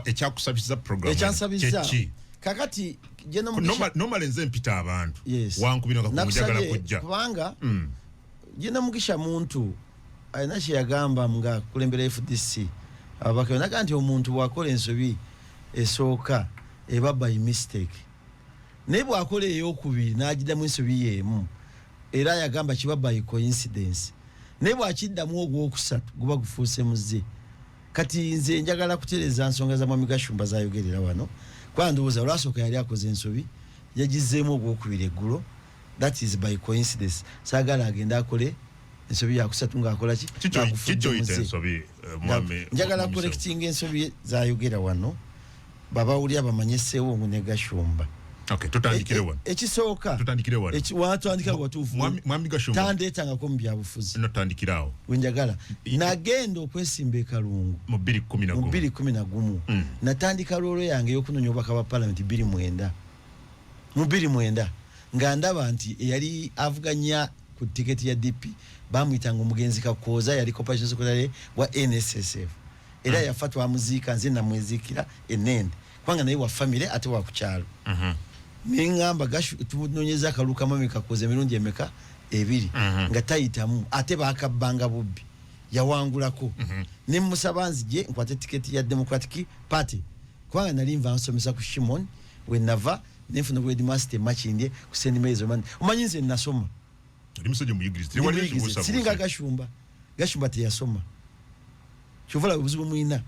ekyakusabiza program ekyansabiza kakati jeno mugisha normally nze mpita abantu yes. wankubino kakumujagala kujja kubanga jeno mugisha muntu ayina kye yagamba nga kulembera FDC abakabona nti omuntu bwakola ensobi esooka eba by mistake ne bwakola eyokubiri n'agidamu ensobi yemu era yagamba kiba by coincidence ne bwakiddamu ogwokusatu guba gufuuse muze kati nze njagala kutereza nsonga za Mwami Gashumba zayogerera wano kwa ndowooza olwasooka yali akoze ensobi yagizeemu ogwokubiri eggulo that is by coincidence saagala agenda akole ensobi yakusatu ng'akola ki kichoyita ensobi mwami njagala correcting ensobi zayogera wano babawulya bamanyiseewo ne Gashumba. Okay, tutandikire wano. Ekisooka. Tutandikire wano. Watandika watuufu. Mwami Gashumba. Tandetangako mu byabufuzi. No tandikirawo. Wenjagala. Nagenda okwesimba Kalungu. Mu 2011. Mu 2011. Natandika lolo yange y'okunoonya obubaka bwa Parliament 2009. Mu 2009 nga ndaba nti yali avuganya ku tiketi ya DP bamuyitanga omugenzi Kakooza yali Corporation Secretary wa NSSF. Era yafatwa muziika nze namwezikira enende. Kwanga naye wa family ate wa kukyalo. Ningamba tunonyeza Kaluka Mwami Kakooza emirundi emeka ebiri nga tayitamu ate bakabanga bubbi yawangulako ne musabanzije nkwate tiketi ya Democratic Party kwanga nali nva nsomesa ku Shimon we nava nefuna ku Headmaster Machinde ku St. Mary's man umanyinze nasoma ndi musoje mu Igris siringa Gashumba te yasoma chovala ubuzibu muina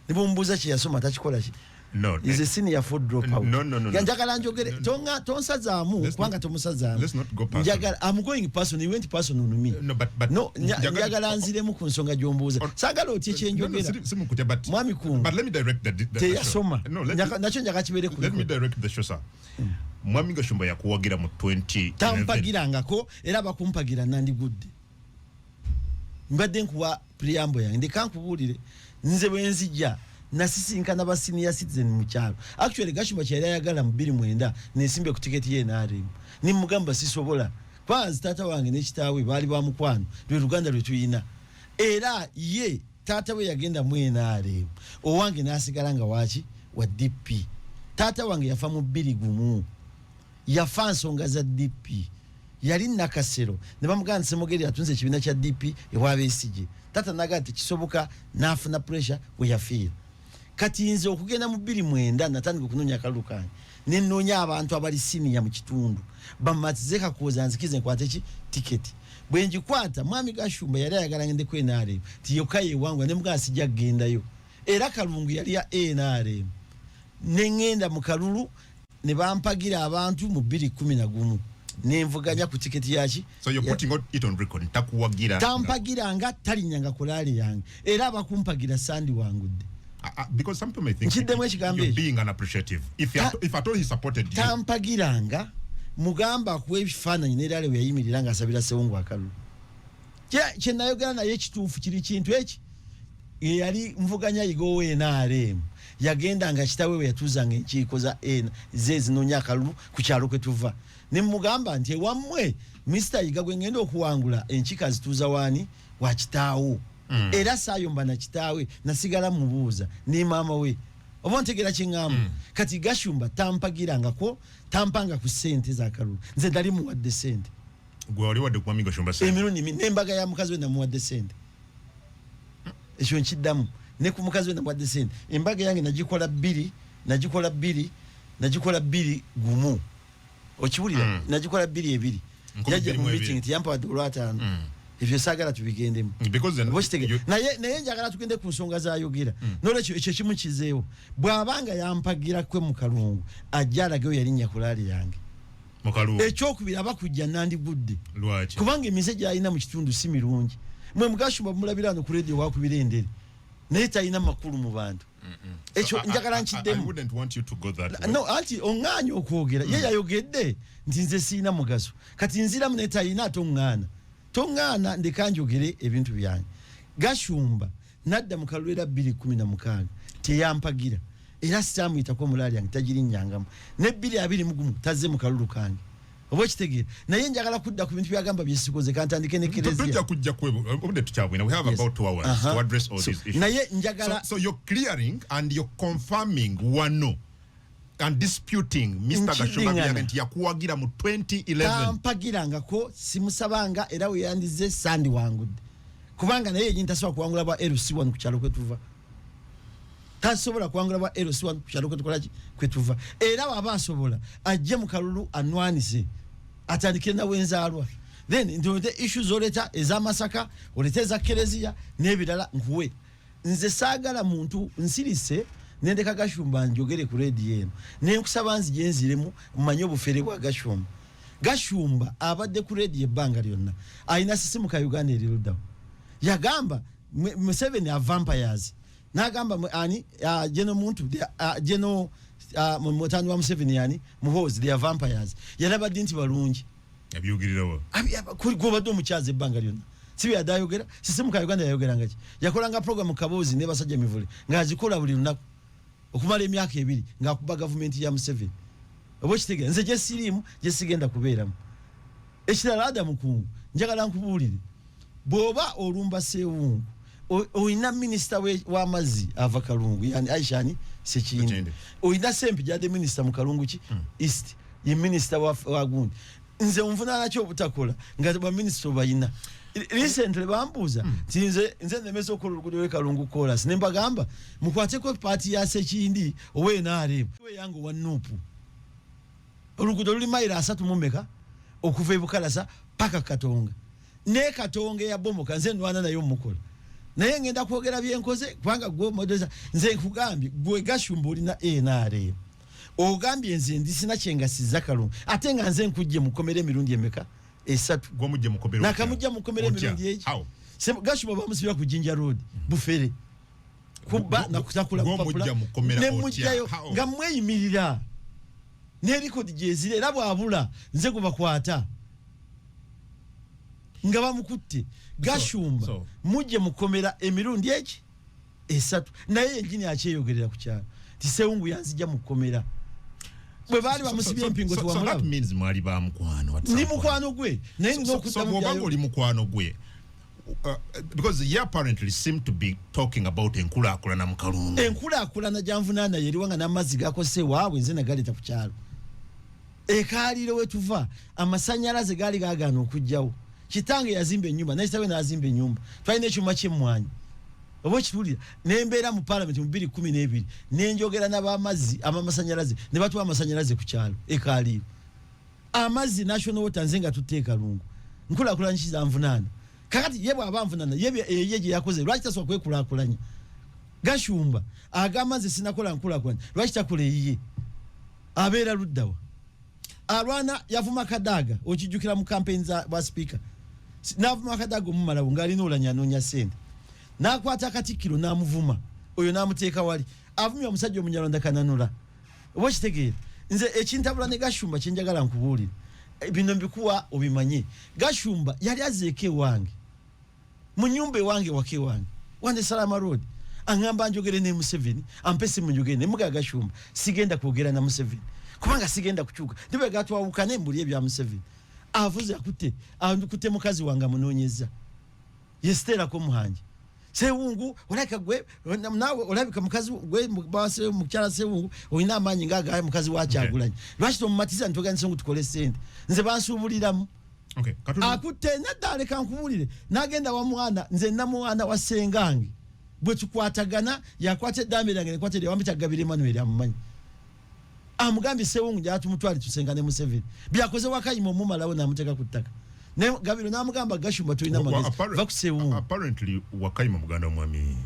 nibo mbuza kye yasoma takikola ki no is a senior for drop out no njagala njogere tonga tonsazaamu kwanga tomusazaamu let's not go past njagala I'm going person you went person on me no but njagala nziremu ku nsonga gyombuuza sagala otye kyenjogera simukute but mwami kungu but let me direct the yasoma nacho njagala kibere ku let me direct the show sir Mwami Gashumba yakuwagira mu 20 tampagirangako era bakumpagira nandi good mbadde nkuwa preamble yange ndikankubuulire nze bwenzijja nasisinkana ba senior citizen mu kyalo actually Gashumba kyali ayagala mu 2009 nesimbe ku tiketi ye NRM ni mugamba sisobola kwanza tata wange ne kitaawe bali ba mukwano lwe Luganda lwe tuyina era ye tata we yagenda mu NRM owange nasigala nga wachi wa DP tata wange yafa mu 2001 yafa nsonga za DP yali nakasero ne bamuganda semogeri atunze ekibina kya DP ewabeesije tata nagati kisoboka nafuna pressure we yafira kati nze okugenda mu 2009 natandika okunonya Kalukani nenonya abantu abali senior mu kitundu bamatize Kakooza nzikize nkwate ki tiketi bwenjikwata Mwami Gashumba yali ayagala ngende ku NRM tiyokaye wangu ne mugasi jagendayo era Kalungu yali ya NRM nengenda mu Kalulu ne bampagira abantu mu 2011 nenvuganya ku tiketi yaki so you're putting it on record takuwagira tampagira talinyanga kulali yange era bakumpagira sandi wangudde because some people may think you're being unappreciative if at all he supported you tampagiranga mugamba ku ebifaananyi nerale we yayimirira asabira Sewungu Akalu kye nayogera naye kituufu kiri kintu eki yali mvuganya yigowe NRM yagenda nga kitawe we yatuzanga enkiiko za zezinonya Akalu ku kyalo kwe tuva ne mugamba nti wamwe Mr. Igagwe ngenda okuwangula enkiika zituuza wani wa kitaawo era sayomba na kitaawe nasigala mubuuza ne mama we obontegera kingamba kati Gashumba tampagirangako tampanga ku sente za Kalulu nze dali muwadde sente gwe wali wadde ku Mwami Gashumba sente emirundi nembaga ya mukazi we namuwadde sente ekyo nkiddamu ne ku mukazi we namuwadde sente embaga yange nagikola bbiri gumu okiwulira nagikola bbiri ebiri yajja mu meeting tiyampadde olwataano ifyo sagala tubigendemu because naye njagala tugende ku nsonga zayogera nolwekyo ekyo kimu kizeewo bw'abanga yampagira kwe mu Kalungu ajjalageyo yalinnya kulaali yange mu Kalungu ekyokubiri abakujja nandi budde lwaki kubanga emize gy'alina mu kitundu si mirungi mwe Mugashumba mulabira no ku radio wakubira endere naye talina makulu mu bantu ekyo njagala nkiddemu I wouldn't want you to go that way no anti ongaanyo okwogera ye yayogedde nti nze siina mugaso kati nziramu naye talina tongana ndikanjogere ebintu byange Gashumba nadda mu Kalulu 2016 teyampagira era sitamuyitako mulaali yange tagirinyangamu ne 2021 tazze mu Kalulu kange obokitegera naye njagala kudda ku bintu byagamba byesikoze kantandike ne kerezia tujja kujja kwebo obudde tukyabwina we have about 2 hours to address all these issues naye njagala so you're clearing and you're confirming wano and disputing Mr. Gashumba byagenti yakuwagira mu 2011 kampagirangako simusabanga era we yandize sandi wangudde kubanga naye yinta tasobola kuwangula ba LC1 ku kyalo kwetuva tasobola kuwangula ba LC1 ku kyalo kwetuva era baba asobola ajje mu kalulu anwanise atandike na wenzalwa then ndio the issues oleta ezamasaka oleteza kerezia nebirala nkuwe nze sagala muntu nsirise nendeka Gashumba njogere ku radio eno nenkusaba nzijenziremu mmanyo bufere bwa Gashumba abadde ku radio ebbanga lyonna ayina sisimu ka Uganda erirudawo yagamba Museveni a vampires nagamba ani jeno muntu jeno mutani wa Museveni yani muhozi they are vampires yalaba dinti balungi yabyogirirawo kuri gobadde omukyaze ebbanga lyonna sibi adayogera sisimu ka Uganda yayogera ngaki yakolanga program kabozi ne basajja mivule ngazikola buli lunaku okumala emyaka 2 ngakuba government ya Museveni obokitegera nze je sirimu je sigenda kubeeramu ekirala Adamu Kungu njagala nkubulire boba olumba Sewungu oina minister wa mazi ava Kalungu yani Aishani Sekindi oina sempi jade minister mu Kalungu ki East ye minister wa gundi nze mvuna nacho obutakola ngati ba minister bayina recently bambuza nze nemezo ko lugudo we Kalungu kola sinemba gamba mukwate ko party ya Sekindi owe naare we yangu wanupu olugudo luli maira 3 mumeka okuva ebukalasa paka Katonga ne Katonga ya bomoka nze ndwana nayo mukola naye ngenda kwogera byenkoze kubanga gwo modeza nze nkugambye gwe Gashumba olina naare ogambye nze ndisina kyengasiza Kalungu ate nga nze nkujje mukomere emirundi emeka esatu gwo mujje mukomere nakamujja mukomere emirundi eji Gashumba bamusibira ku Jinja Road bufere kuba nakutakula kupapula ne mujjayo nga mweyimirira ne record jezire labo abula nze kubakwata nga bamukutte Gashumba mujje mukomera emirundi eji esatu naye enjini akyeyogerera ku kyalo Sewungu yanzija mukomera bwe bali bamusibye empingo tuwamulaba so that means mwali ba mukwano ni mukwano gwe naye n'okutamu byayo oli mukwano gwe because you apparently seem to be talking about enkulakulana mu Kalungu enkulakulana janvunana yeriwanga n'amazzi gakose waabwe nze nagaleta ku kyalo ekaliro wetuva amasanyalaze gali gagana okujjawo kitange yazimba ennyumba naye tawe nazimba ennyumba twalina ekyuma ky'emmwanyi obo kitulira nembeera mu parliament mu 2012 nenjogera n'abamazzi amamasanyalaze ne batuwa amasanyalaze ku kyalo ekaliro amazzi national water nzenga tuteeka lungu nkulakulanya kizanvunana kakati yebwe abanvunana yeje yakoze lwaki taswa kwekulakulanya Gashumba agamaze sinakola nkulakulanya lwaki takole yiye abeera luddawa alwana yavuma Kadaga okijukira mu campaigns ba speaker navuma Kadaga mu Malawi ngali nolanya nonya sente nakwata Katikiro namuvuma oyo namuteeka wali avumya omusajja omunyalonda kananula obokitegera nze ekintabula ne Gashumba kyenjagala nkubulira bino mbikuwa obimanye Gashumba yali azeeke wange mu nyumba wange wake wange wande Salama Road angamba njogere ne Museveni ampese munjogere ne muga Gashumba sigenda kwogera na Museveni kubanga sigenda kuchuka ndibe gatwawukane mbuli ebya Museveni avuze akute mukazi wanga munonyeza yestera ko muhanje Sewungu oleka gwe nawe olabika mukazi gwe base mukyala Sewungu oyina amanyi ngaga mukazi wakyagulanye lwaki mumatiza ntoganise ngo tukole sente nze bansubuliramu akute nadale kankubulire nagenda wa mwana nze na mwana wa Sengange bwe tukwatagana yakwate damira ngene kwate wambita Gabire Emmanuel amumanyi amugambi Sewungu jatu mutwali tusengane Museveni byakoze wakayimo mumalawo namuteka kutaka ne Gabiro namugamba Gashumba tulina magezi vakusewungu apparently wakayima muganda mwami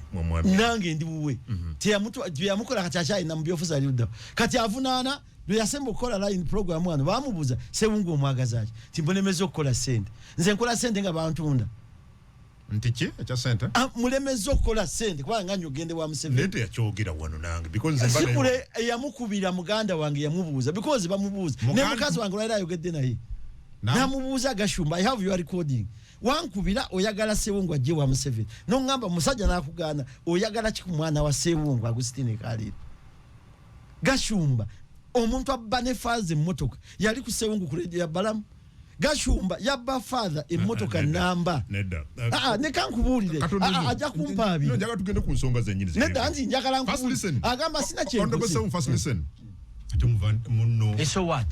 nange ndi buwe tia mtu yamukola kachacha ina mbyofuza aliuda kati avunana yasembo kola line program wana bamubuza Sewungu omwagazaje timbonemezo okukola sente nze nkola sente nga bantunda ntiki echa sente mulemezo okukola sente kwa nganyo gende wa Museveni lete yakyogera wano nange because nze sikule yamukubira muganda wange yamubuza because bamubuza ne mukazi wange lwa yogedde naye namubuza Gashumba I have your recording wankubira oyagala Sewungu ajje wa Museveni no ngamba musajja nakugana oyagala kikumwana wa Sewungu Agustine Kalira Gashumba omuntu abba ne faze mmotoka yali ku Sewungu ku radio ya Balamu. Gashumba yabba father emmotoka namba ne kankubuulire ajja kumpa no njaga tugende ku nsonga zennyini nedda nzi njagala nkubuulire agamba sina kyengo first listen atumva munno so what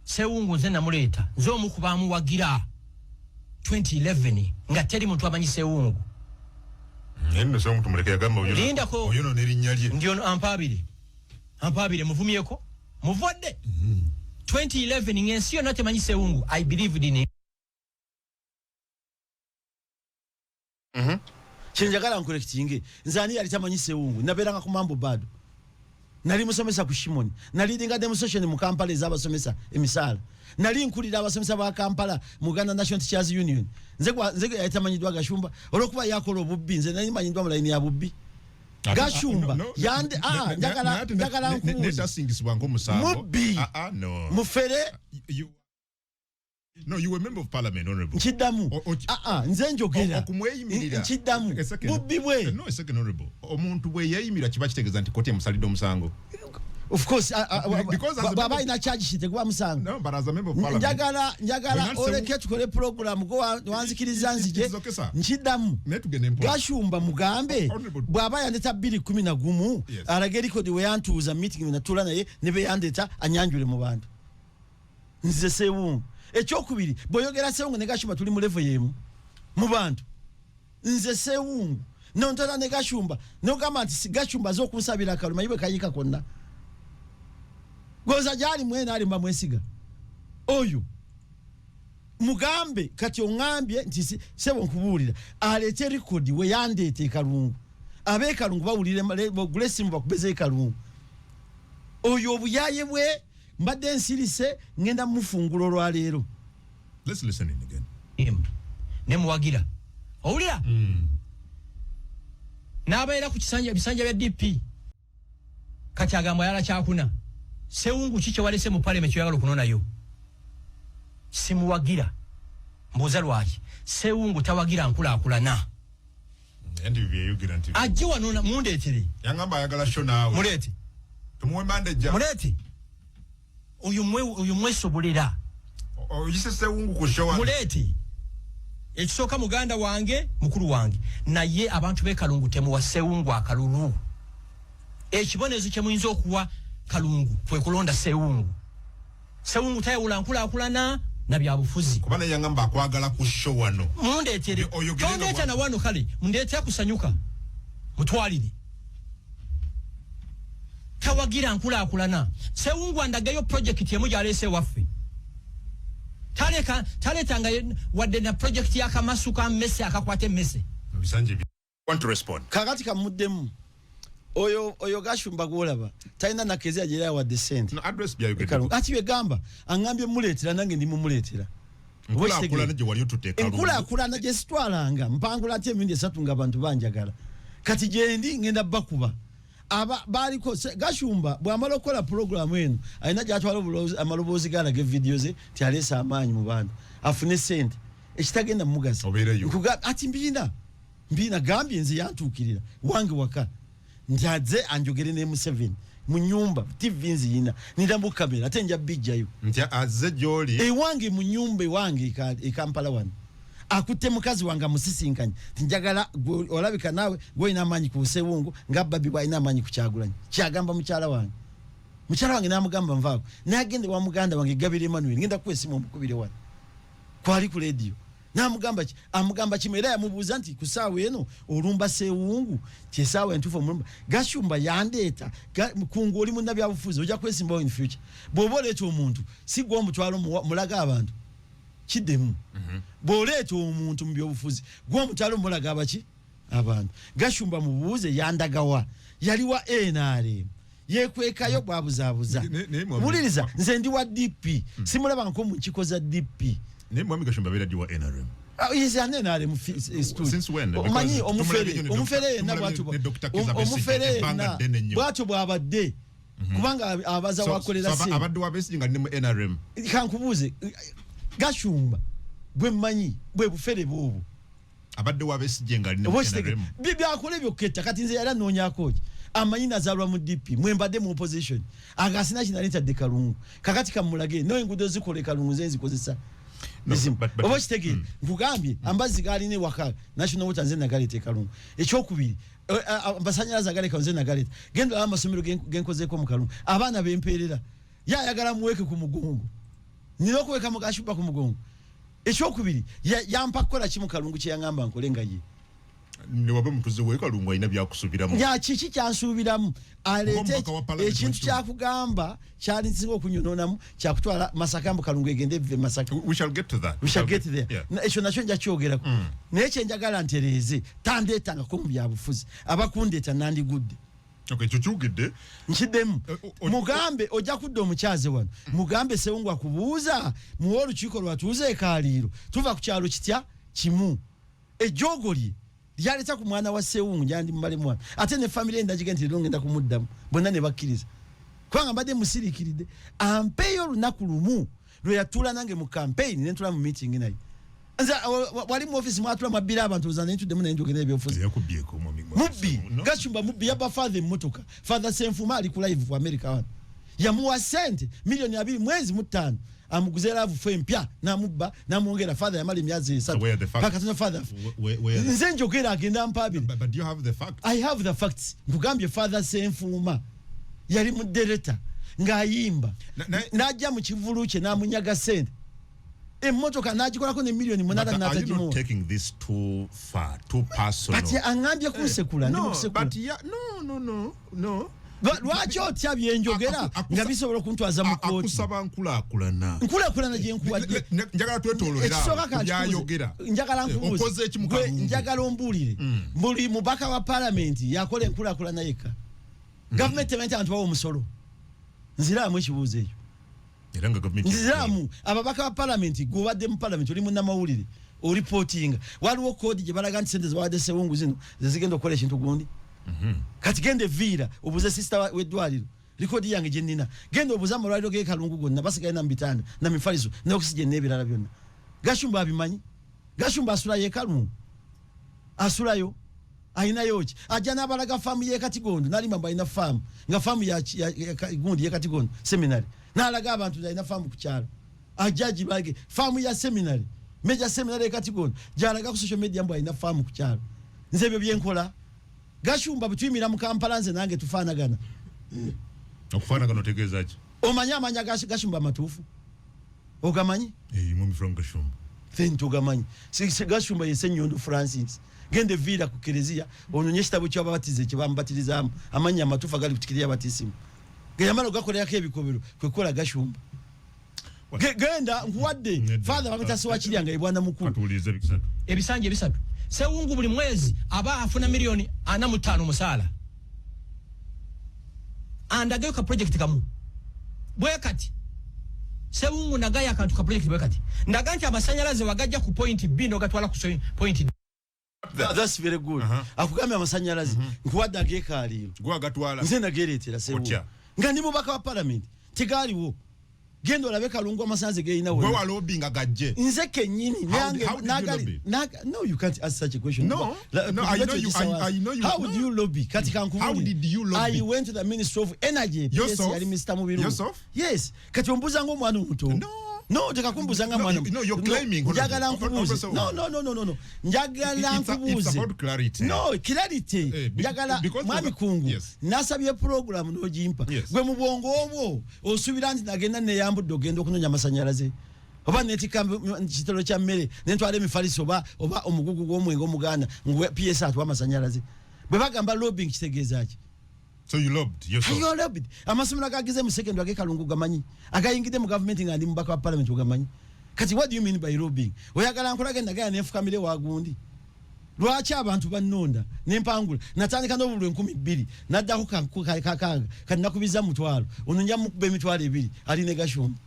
Sewungu nze namuleeta nze omu ku baamuwagira 2011 nga teri muntu amanyi Sewungu nno so muntu muleke yagamba oyo no nerinnya lye ndio ampabire muvumyeko muvodde 2011 ngensi yonna temanyi Sewungu I believed in it. Chenjagala nkolekitinge nzani yali tamanyi Sewungu naberanga ku mambo bado nali musomesa ku Shimoni nali dinga demonstration mu Kampala ez'abasomesa emisala nali nkulira abasomesa ba Kampala mu Uganda National Teachers Union nze yatamanyidwa Gashumba olwokuba yakola obubbi nze nali manyidwa mu line ya bubbi Gashumba yande njagala neta singisibwa ng'omusango mubbi no mufere no you were a member of parliament honorable Chidamu nze njogera okumweyimirira Chidamu mubbi bwe no a second honorable omuntu bwe yeyimira kiba kitegeeza nti koti emusalidde omusango. Of course, baba ina charge sheet kwa musango. No, but as a member of parliament. Njagala oleke tukole program go wanzikiriza nzije. Nchidamu. Gashumba mugambe. Baba yandeta 2011 arageri ko diwe yantuza meeting na tula naye nebe yandeta anyanjule mu bantu. Nze Sewungu. Ekyokubiri boyogera Sewungu ne Gashumba tuli mu level yemu. Mu bantu. Nze Sewungu. Nontala ne Gashumba. No gama nti Gashumba zo kusabira kaluma ibe kayika konna. Goza jali mwena ali mbamwesiga oyo mugambe kati ongambye nti sebo nkubulira alete record we yandete Kalungu abe Kalungu bawulire blessing bakubeze Kalungu oyo obuyaye bwe mbadde nsirise ngenda mufungulo lwa leero. Let's listen in again. Nemuwagira owulira nabaera ku bisanja bya DP kati agamba yala kyakuna Sewungu chiche walese mu parliament yagalo kunona yo simuwagira mbuza lwaki Sewungu tawagira nkula ndivye yugira nti aji wanona mundetere yangamba yagala show nawe mulete tumuwe manager mulete uyu mwesobolera oyise Sewungu ku show mulete ekisoka muganda wange mukuru wange naye abantu be Kalungu temu wa Sewungu akalulu ekibonezo kye muyinza okuwa Kalungu kwe kulonda Sewungu tayawula nkula na byabufuzi kubana yangamba akwagala ku show wano mundetere tondeeta na wano kale mundeeta kusanyuka mutwalire tawagira nkula Sewungu andagayo project yemu yalese waffe taleta nga wadde na project ya Kamasuka Messe akakwate Messe bisanje want to respond kakati kamuddemu oyo Gashumba golaba taina nakeze ajira wa descent no address bya yugenda ati begamba angambye muletera nange ndi mumuletera nkula naje wali otuteka nkula naje sitwalanga mpangula ate mindi satunga abantu banjagala kati jendi ngenda bakuba aba baliko Gashumba bwamala okola program eno alina gyatwala amalobozi gala ge videos ti alesa amanyi mu bantu afune sente ekitagenda mugazi kuga ati mbina gambye nze yantukirira wange waka njaze anjogere ne M7 mu nyumba TV nzina ndambu kamera atenja bijjayo ntya azze joli wange mu nyumba wange Kampala wano akute mukazi wanga musisinkanye tinjagala olabika nawe gwe ina manyi ku Sewungu ngabba bibwa ina manyi kukyagulanye kyagamba mukyala wange namugamba nvaako nagende wa muganda wange Gabire Emmanuel ngenda kwesimu omukubire wano kwali ku radio namugamba amugamba kimera yamubuza nti kusawe eno olumba Sewungu kyesawe entufu mulumba Gashumba yandeta kungu oli munna byabufuzi oja kwesimba in future boboleto omuntu sigwa omutwalo mulaga abantu kidemu boleto omuntu mu byobufuzi gwa omutwalo mulaga abaki abantu Gashumba mubuze yandagawa yali wa NRM yekwekayo bwabuzabuza muliriza nze ndi wa DP simulaba nko mu kikoza DP ne mwami Gashumba bera diwa NRM is an NRM since when omanyi omufere na bwatu bwatu bwabadde kubanga abaza wakolera se abadde wabesinga ne mu NRM kankubuze Gashumba bwe manyi bwe bufere bobo abadde wabesinga ne mu NRM bibi akole byoketa kati nze yala nonyako amanyina azalwa mu DP mwembadde mu opposition agasina kinaleta de Kalungu kakati kamulage no engudo zikole Kalungu zenzi kozesa oba kitege nkugambye ambazi galine waka national water nze nagalete Kalungu ekyokubiri ambasanyalaza galeka nze nagalete gendo amasomero genkozeko mu Kalungu abana bemperera yayagala muweke ku mugongo nirokuweka mugashupa ku mugongo ekyokubiri yampa kukola kimu Kalungu kye yangamba nkolenga ye ne wabe mutuze we Kalungu ayina byakusubiramu ya kiki kyansubiramu alete ekintu kyakugamba kyali nsinga okunyononamu kyakutwala Masakambu Kalungu egende vive Masaka. We shall get to that. We shall get there. Ekyo nakyo nja kyogerako naye kye njagala ntereeze tandeetanga ko mu byabufuzi abakundeeta nandi gudde. Okay, chuchugide nchidemu mugambe ojja kudde omukyaze wano mugambe Sewungu akubuuza muwo olukiiko lwatuuze ekaliro tuva ku kyalo kitya kimu ejogoli lyaleta ku mwana wa Sewungu njandi mmale mwana ate ne family endagige nti ngenda kumuddamu bonna ne bakkiriza kubanga mbadde musiriikiride ampeyo olunaku lumu lwe yatuula nange mu campaign ne ntula mu meeting naye nza wali mu office mwatula mabira abantu uzana ntuddemu naye njogera ebyofuzi yakubyeko mubbi gachumba mubbi yaba father mmotoka father Senfuma ali ku live ku America wana yamuwa sente milioni 2 mwezi mutano amuguze love fwe mpya namubba namuongera father yamali myazi 3 paka tuna father nze njogera agenda mpabiri but do you have the facts? I have the facts ngugambye father Senfuma yali mu director ngayimba najja mu kivulu kye namunyaga sente emotoka nagikolako ne milioni 8 na tajimu. Are you not taking this too far, too personal? But angambye kunsekula no, but yeah, no. Lwaki otya byenjogera nga bisobola okuntwaza mu kooti akusaba nkulakulana gye nkuwadde njagala twetololera byayogera njagala nkubuuze okoze eki mu Kalungu njagala ombuulire buli mubaka wa parliament yakola enkulakulana yekka gavumenti emente abantu bawa omusolo nziraamu ekibuuzo ekyo era nga government nziraamu ababaka wa parliament gobadde mu parliament oli munnamawulire reporting waliwo kodi gye balaga nti sente zibawadde Sewungu zino zizigenda okukola ekintu gundi kati gende vira obuze sister wedwaliro likodi yange gye nnina gende obuze amalwaliro ge Kalungu gonna basigaye na mbitanda na mifalizo ne oxygen n'ebirala byonna Gashumba abimanyi Gashumba asula ye Kalungu asulayo ayina yoki ajja n'abalaga famu ye Katigondo nalima bayina famu nga famu ya gundi ye Katigondo seminary n'alaga abantu bayina famu ku kyalo ajaji bage famu ya seminary meja seminary ye Katigondo jalaga ku social media mbo ayina famu ku kyalo nze byo byenkola Gashumba bitwimira mu Kampala nze nange tufaanagana okufaanagana otegeeza ki omanya Gashumba matuufu ogamanyi mu mifrango Gashumba fento gamanyi Gashumba yese Nyondo Francis gende vira ku Kelezia ononye kitabo ky'ababatize kye bambatirizamu amanya amatuufu agali kutikiriya batisimu geyamala gakolera ko ebikobero kwekola Gashumba genda nkuwadde father bamutasiwa kiryanga ebwana mukulu atulize bikisatu ebisanje bisatu Sewungu buli mwezi aba afuna milioni 45 musala andagayo ka project kamu bwekati Sewungu nagaya akantu ka project bwekati ndaganti amasanyalaze wagajja ku point B no gatwala ku point D. That's very good. Akugamya amasanyalaze nkuwadde agekaliro gwa gatwala nze nageretera Sewungu nga ndi mubaka wa parliament tigaliwo gendo labe Kalungu amasanze ge ina we wa lobbying agajje nze kenyini nange nagali no you can't ask such a question no I know you how would you lobby katika nkubuli how did you lobby I went to the Ministry of Energy yourself yali Mr. Mubiru yourself yes kati ombuza ngo mwana omuto no tekakumbuza nga mwana no you're claiming njagala nkubuze no njagala nkubuze it's about clarity no clarity njagala mwami kungu nasabye program nojimpa gwe mu bwongo obwo osubira nti nagenda ne yambudde ogenda okunonya amasanyalaze oba netika kitolo kya mmere nentwala emifaliso oba omugugu gw'omwengo omuganda ngwe PS atwa amasanyalaze bwe bagamba lobbying kitegeeza ki so you lobbed yourself you lobbed amasomero agagize mu second wage Kalungu gamanyi agayingide mu government nga ndi mubaka wa parliament ugamanyi kati what do you mean by lobbying oyagala nkolage ndagaya nefukamire wagundi lwaki abantu bannonda nempangula natandika n'obulwe 12 naddako kakaga kati nakubiza mutwalo ono nja mukube emitwalo 2 ali ne Gashumba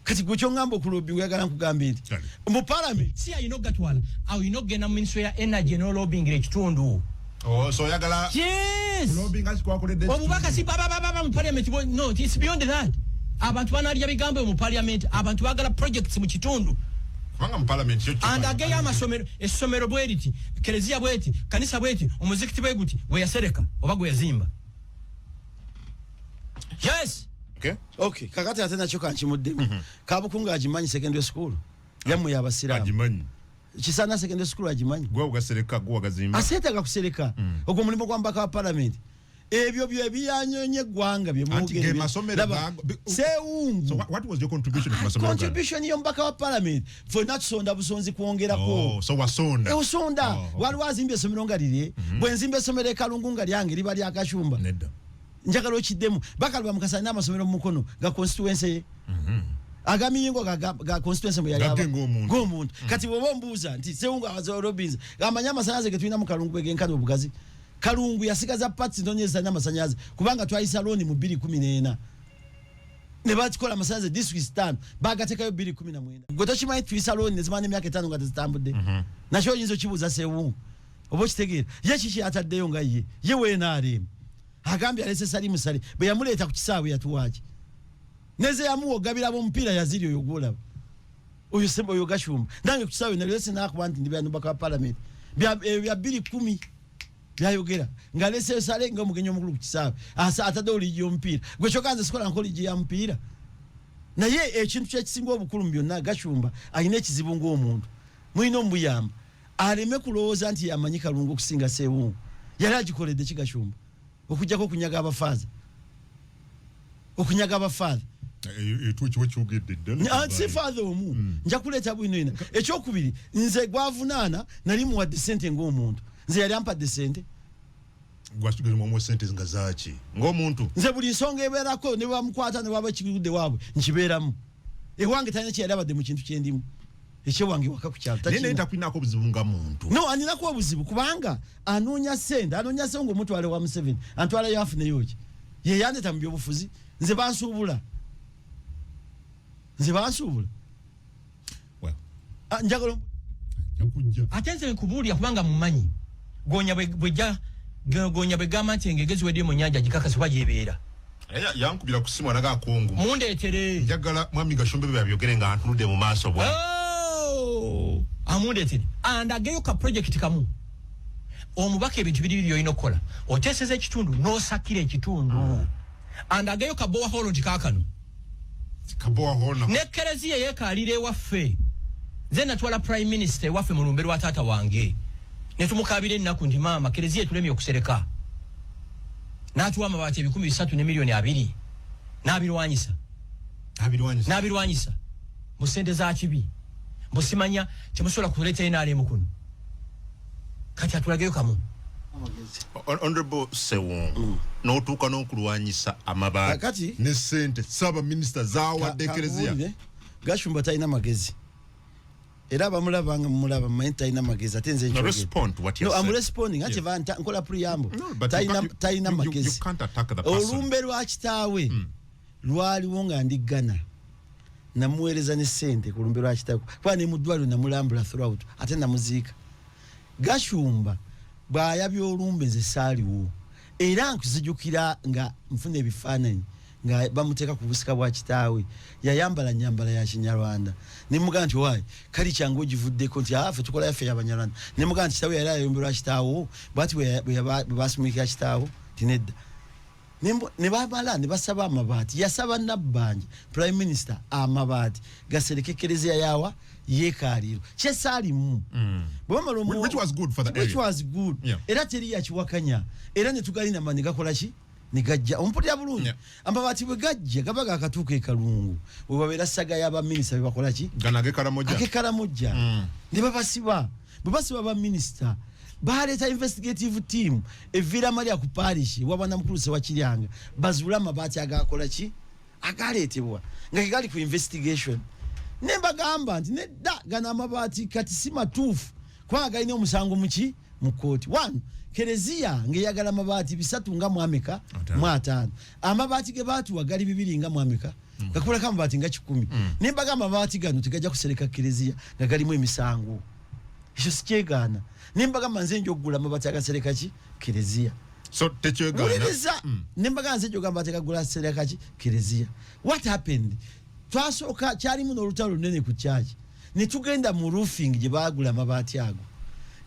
kati gwe kyongamba okulobbying oyagala nkugambe nti mu parliament si ayina ogatwala ayina ogenda mu Ministry ya Energy no lobbying ekitundu. Oh, so yagala yes lobbying asikuwakoledde omubaka si baba mu parliament no it's beyond that abantu banalya bigambo mu parliament abantu bagala projects mu kitundu kubanga mu parliament kyo andageya amasomero essomero bweriti Kelezia bweti kanisa bweti omuzikiti bweguti we yasereka oba gwe yazimba Yes. Okay, kakati atena choka nchimuddemu. Kabukunga ajimanyi secondary school. Yamu yabasiramu. Ajimanyi. Chisana secondary school ajimanyi. Gwa ugasereka gwa gazimba. Asetaga kusereka. Ogwo mulimo gwambaka wa parliament. Ebyo byanyonye gwanga bye mugere. Masomero bago. Seungu. So what was your contribution to masomero? Contribution yombaka wa parliament for not sonda busonzi kuongera ko. Oh, so wasonda. Usonda. Wali wazimbe somero ngalire. Bwenzimbe somero kalungu ngali yange liba lya Kashumba. Nedda. Njagalo kiddemu bakalwa mukasana amasomero mu mukono ga constituency agamiyingo ga constituency mu yali gomuntu kati bobombuza nti Seungu awazo Robins amanya amasanyaze getwina mu Kalungu begenkano obugazi Kalungu yasigaza parts ndonyeza n'amasanyaze kubanga twayisa loan mu 2014 ne batikola amasanyaze district 5 bagatekayo 2019 gotochimayi twisa loan nezimane myaka 5 nga zitambudde nakyo yinzo kibuza Seungu obo kitegera yechichi ataddeyo nga ye wenare agambye alese Salimu Sali be yamuleta ku kisaawe yatuwaje neze yamuwogabira bo mpira yaziri oyo gola oyo sembo oyo Gashumba nange ku kisaawe nalese nakwanti ndi byandu baka parliament bya 2010 byayogera ngalese Sale ngo mugenyo mukulu ku kisaawe asa atadoli yo mpira gwe chokanze sikola nkoli ya mpira na ye ekintu kyekisinga obukulu byonna Gashumba ayine ekizibu ng'omuntu mwino mbuyamba aleme kulowooza nti yamanyi Kalungu okusinga Seungu yali agikoledde Kigashumba okujjako kunyaga abafaza etuchi wechogedde si father omu nja kuleta bwino ina ekyokubiri nze gwavunana nali muwadde sente ng'omuntu nze yali ampadde sente gwasugeze mu sente ngazaaki ng'omuntu nze buli nsonga ebeerako ne bamukwata ne baba kigudde waabwe nkibeeramu ewange talina kyeyali abadde mu kintu kyendimu ekyewange waka ku kyalo naye takwinako obuzibu nga muntu no aninako obuzibu kubanga anoonya sente ngo omutwale wa Museveni antwala yafune yoki ye yandeta mu byobufuzi nze bansuubula njagala atenze kubuulira kubanga mumanyi gonya bwe gama nti engegezi wedde mu nyanja gikakasibwa gyebeera yankubira kusimwa naga akongu mundeetere njagala mwami Gashumba byabiyogere nga antunudde mu maaso bwa amundeetere andageyo ka project kamu omubaka ebintu biri by'olina okukola oteeseza ekitundu n'osakira ekitundu andageyo ka bowa holo ntikakano ne Kereziya yeekaalira ewaffe nze natwala prime minister ewaffe mu lumbe lwa taata wange ne tumukabira ennaku nti maama Kereziya tulemye okusereka n'atuwa amabaati 300 ne miliyoni 2 n'abirwanyisa mu ssente za kibi musimanya temusobola kuleeta NRM kuno kati atulageyo kamu Honorable Seungu n'otuuka n'okulwanyisa amabaati ne sente saba minister zawadde Kereziya Gashumba talina magezi era abamulaba nga mumulaba manyi talina magezi ate nze I'm responding ati vanta nkola preamble talina magezi olumbe lwa kitaawe lwaliwo nga ndiggana namuweereza ne sente ku lumbe lwa kitaawe kuba ne mu ddwaliro namulambula throughout ate namuziika Gashumba bw'ayabya olumbe nze saaliwo era nkuzijukira nga nfuna ebifaananyi nga bamuteeka ku busika bwa kitaawe yayambala nyambala ya Kinyarwanda ne mugamba nti waayi kali kyangu ogivuddeko nti afe tukola yaffe y'Abanyarwanda ne mugamba nti kitaawe yali ayomberwa kitaawo bwati bwe basumikira kitaawo tinedda ne bamala ne basaba amabaati yasaba Nabbanja prime minister amabaati gasereke Kereziya yawa yeekaaliro kyesaalimu which was good for the area. Which was good era teri yakiwakanya era ne tugalina mani gakola ki nigajja ompulira bulungi amabaati bwe gajja gabaga akatuuka e Kalungu we babeera saga y'aba minisita be bakola ki ganage karamojja ne babasiba bwe basiba ba minisita baleeta investigative team evira Maria ku parish wabana mukulu wa Kiryanga bazuula amabaati agakola ki agaleetebwa nga gali ku investigation nemba gamba nti nedda gana amabaati kati si matuufu kwa galina omusango muki mu kooti one Kereziya ngeyagala amabaati 3 nga mwameka mwatano amabaati ge baatuwa gali 2 nga mwameka gakola kama amabaati nga 10 nemba gamba amabaati gano tegajja kusereka Kereziya nga galimu emisango ekyo sikyegana nemba gamba nze njogula amabaati agasereka ki Kereziya so tekyegana nemba gamba nze njogamba tegagula sereka ki Kereziya what happened twasoka kyali muno olutalo lunene ku kyaki ne tugenda mu roofing gye baagula amabaati ago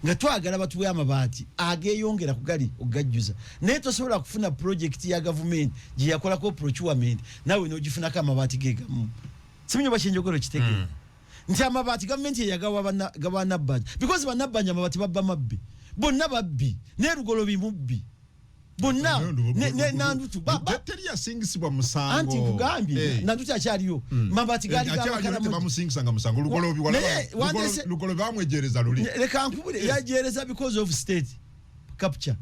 nga twagala batuwe amabaati ageyongera kugali ogajjuza naye tosobola kufuna project ya government gye yakolako procurement nawe n'ogifunako amabaati gegamu simanyi oba kyenjogero kitegere nti amabaati government yeyagawa nabbanja because banabbanja amabaati babba mabbi bonna babbi ne Lugolobi mubbi bonna Nandutu teri yasingisibwa musango anti kugambye Nandutu akyaliyo mabaati gali bamusingisa nga musango Lugolobi bamwejereza luli leka nkubule yajereza because of state capture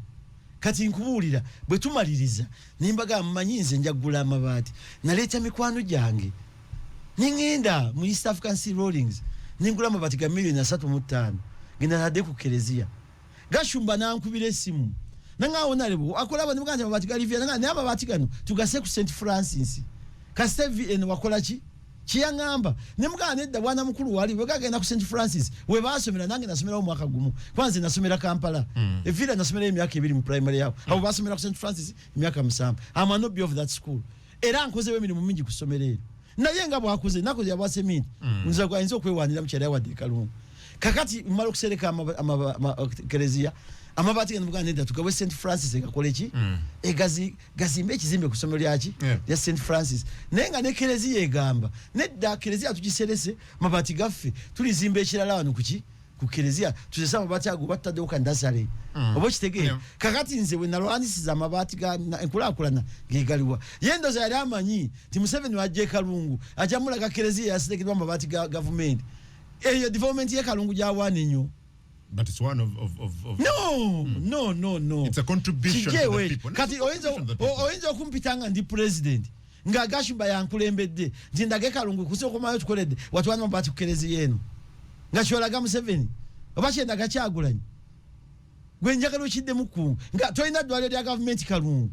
kati nkubulira bwe tumaliriza nimbaga mmanyize njagula amabaati naleta mikwano gyange ningenda mu East African Sea Rollings ningula amabaati ga $3.5 ngina nade ku Kelezia gashumba nankubira esimu nangawo nalebo akola abantu baganje amabaati ga Livia nanga nyama amabaati gano tugase ku St Francis ka Steven wakola ki kiyangamba nemugane edda bwana mukulu wali bwe gagenda ku St Francis we basomera nange nasomera mu mwaka gumu kwanza nasomera Kampala evira nasomera emyaka 2 mu primary yao abo basomera ku St Francis emyaka 7 I'm not be of that school era nkoze we mirimu mingi kusomerera naye nga bwakuze nako ya bwasemini nza kwa inzo kwewanira mchera wa Kalungu kakati mmalo kusereka Kelezia amabaati ngene mugane edda tugawe St Francis egakoleki gazimbe ekizimbe kusomero lyaki ya St Francis nenga ne Kelezia egamba nedda Kelezia tugiserese mabaati gaffe tulizimba ekirala wano kuki ku Kelezia tuzesa amabaati ago batadde okandasale obo kitegere kakati nze we nalwanisiza amabaati ga enkulakulana gegaliwa yendo za yali amanyi ti Museveni wajje Kalungu ajamulaga Kelezia yasetekirwa amabaati ga government eyo development ye Kalungu jawane nnyo. But it's one of No. It's a contribution to the people. Kati oinzo kumpitanga ndi president. Nga Gashumba yankulembedde. Ndindage Kalungu kusoko mayo tukoledde. Watu wana mbati kukelezi yenu. Nga cholaga Museveni. Obachenda gachagulanyi. Gwe njagalo kidde mukungu. Nga toina dwaliro ya government Kalungu.